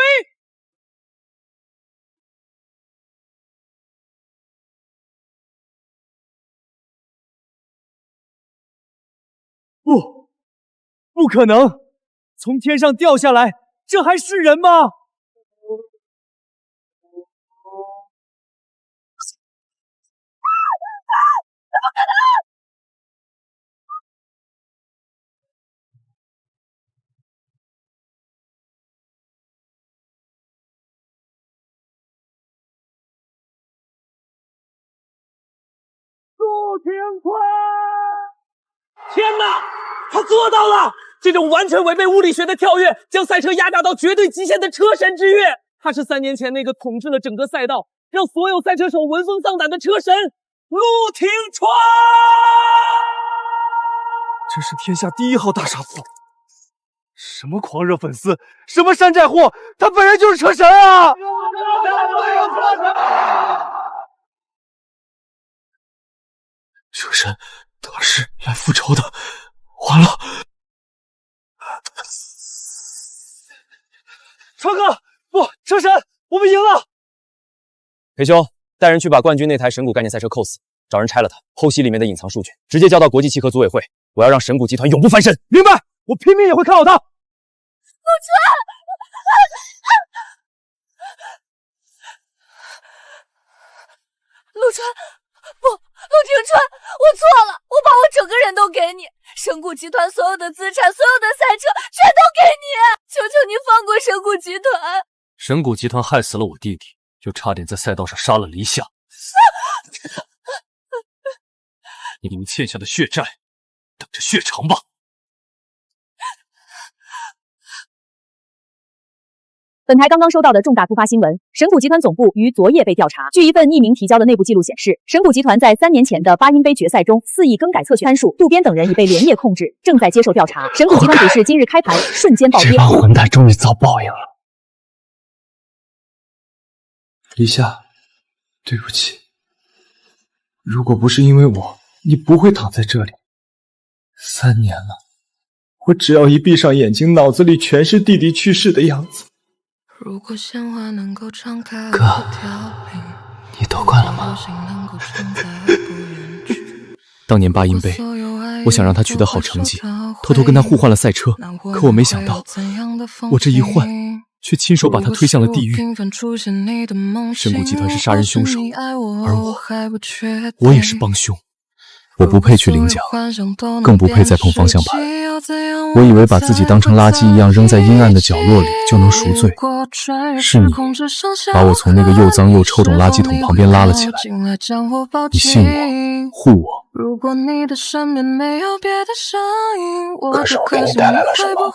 不可能！从天上掉下来，这还是人吗？陆廷川！天哪，他做到了！这种完全违背物理学的跳跃，将赛车压榨到绝对极限的车神之跃。他是3年前那个统治了整个赛道，让所有赛车手闻风丧胆的车神陆廷川。这是天下第1号大杀fool！什么狂热粉丝，什么山寨货，他本人就是车神啊！车神，他是来复仇的。完了，川哥，不，车神，我们赢了！裴兄，带人去把冠军那台神谷概念赛车扣死，找人拆了它，剖析里面的隐藏数据，直接交到国际汽科组委会。我要让神谷集团永不翻身。明白，我拼命也会看好它。陆川，陆川，不，陆廷川，我错了，我把我整个人都给你，神谷集团所有的资产，所有的赛车全都给你，求求你放过神谷集团。神谷集团害死了我弟弟，就差点在赛道上杀了黎夏。你们欠下的血债，等着血偿吧。本台刚刚收到的重大突发新闻，神谷集团总部于昨夜被调查。据一份匿名提交的内部记录显示，神谷集团在3年前的巴音杯决赛中肆意更改测选参数，渡边等人已被连夜控制，正在接受调查。神谷集团指示今日开盘瞬间暴跌。这帮混蛋终于遭报应了。黎夏，对不起，如果不是因为我，你不会躺在这里。3年了，我只要一闭上眼睛，脑子里全是弟弟去世的样子。如果鲜花能够敞开，哥，你夺冠了吗？当年巴音杯，我想让他取得好成绩，偷偷跟他互换了赛车，可我没想到，我这一换，却亲手把他推向了地狱。神谷集团是杀人凶手，而我也是帮凶。我不配去领奖，更不配再碰方向盘。我以为把自己当成垃圾一样扔在阴暗的角落里就能赎罪，是你把我从那个又脏又臭肿垃圾桶旁边拉了起来。你信我，护我。可是我给你带来了什么？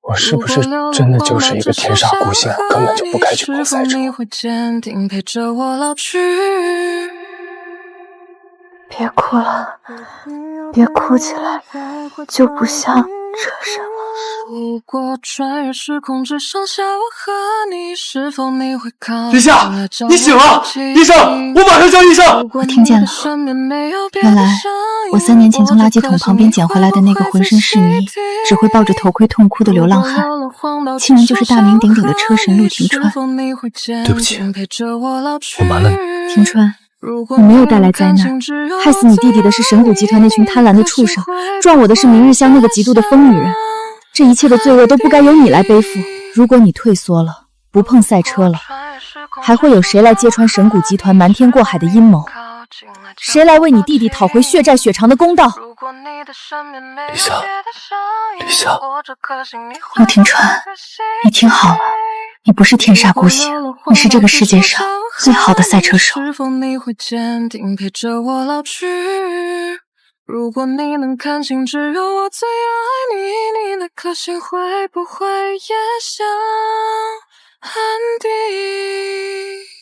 我是不是真的就是一个天煞孤星，根本就不该去碰赛车？别哭了，别哭起来，就不像车神了。黎夏，你醒了！医生，我马上叫医生。我听见了，原来我3年前从垃圾桶旁边捡回来的那个浑身是泥，只会抱着头盔痛哭的流浪汉，竟然就是大名鼎鼎的车神陆廷川。对不起，我瞒了你。廷川，我没有带来灾难，害死你弟弟的是神谷集团那群贪婪的畜生，撞我的是明日香那个嫉妒的疯女人。这一切的罪恶都不该由你来背负。如果你退缩了，不碰赛车了，还会有谁来揭穿神谷集团瞒天过海的阴谋？谁来为你弟弟讨回血债血偿的公道？李夏，李夏，陆廷川，你听好了，你不是天煞孤星，你是这个世界上最好的赛车手。是否你会坚定陪着我老去？如果你能看清只有我最爱你，你那颗心会不会也像安迪？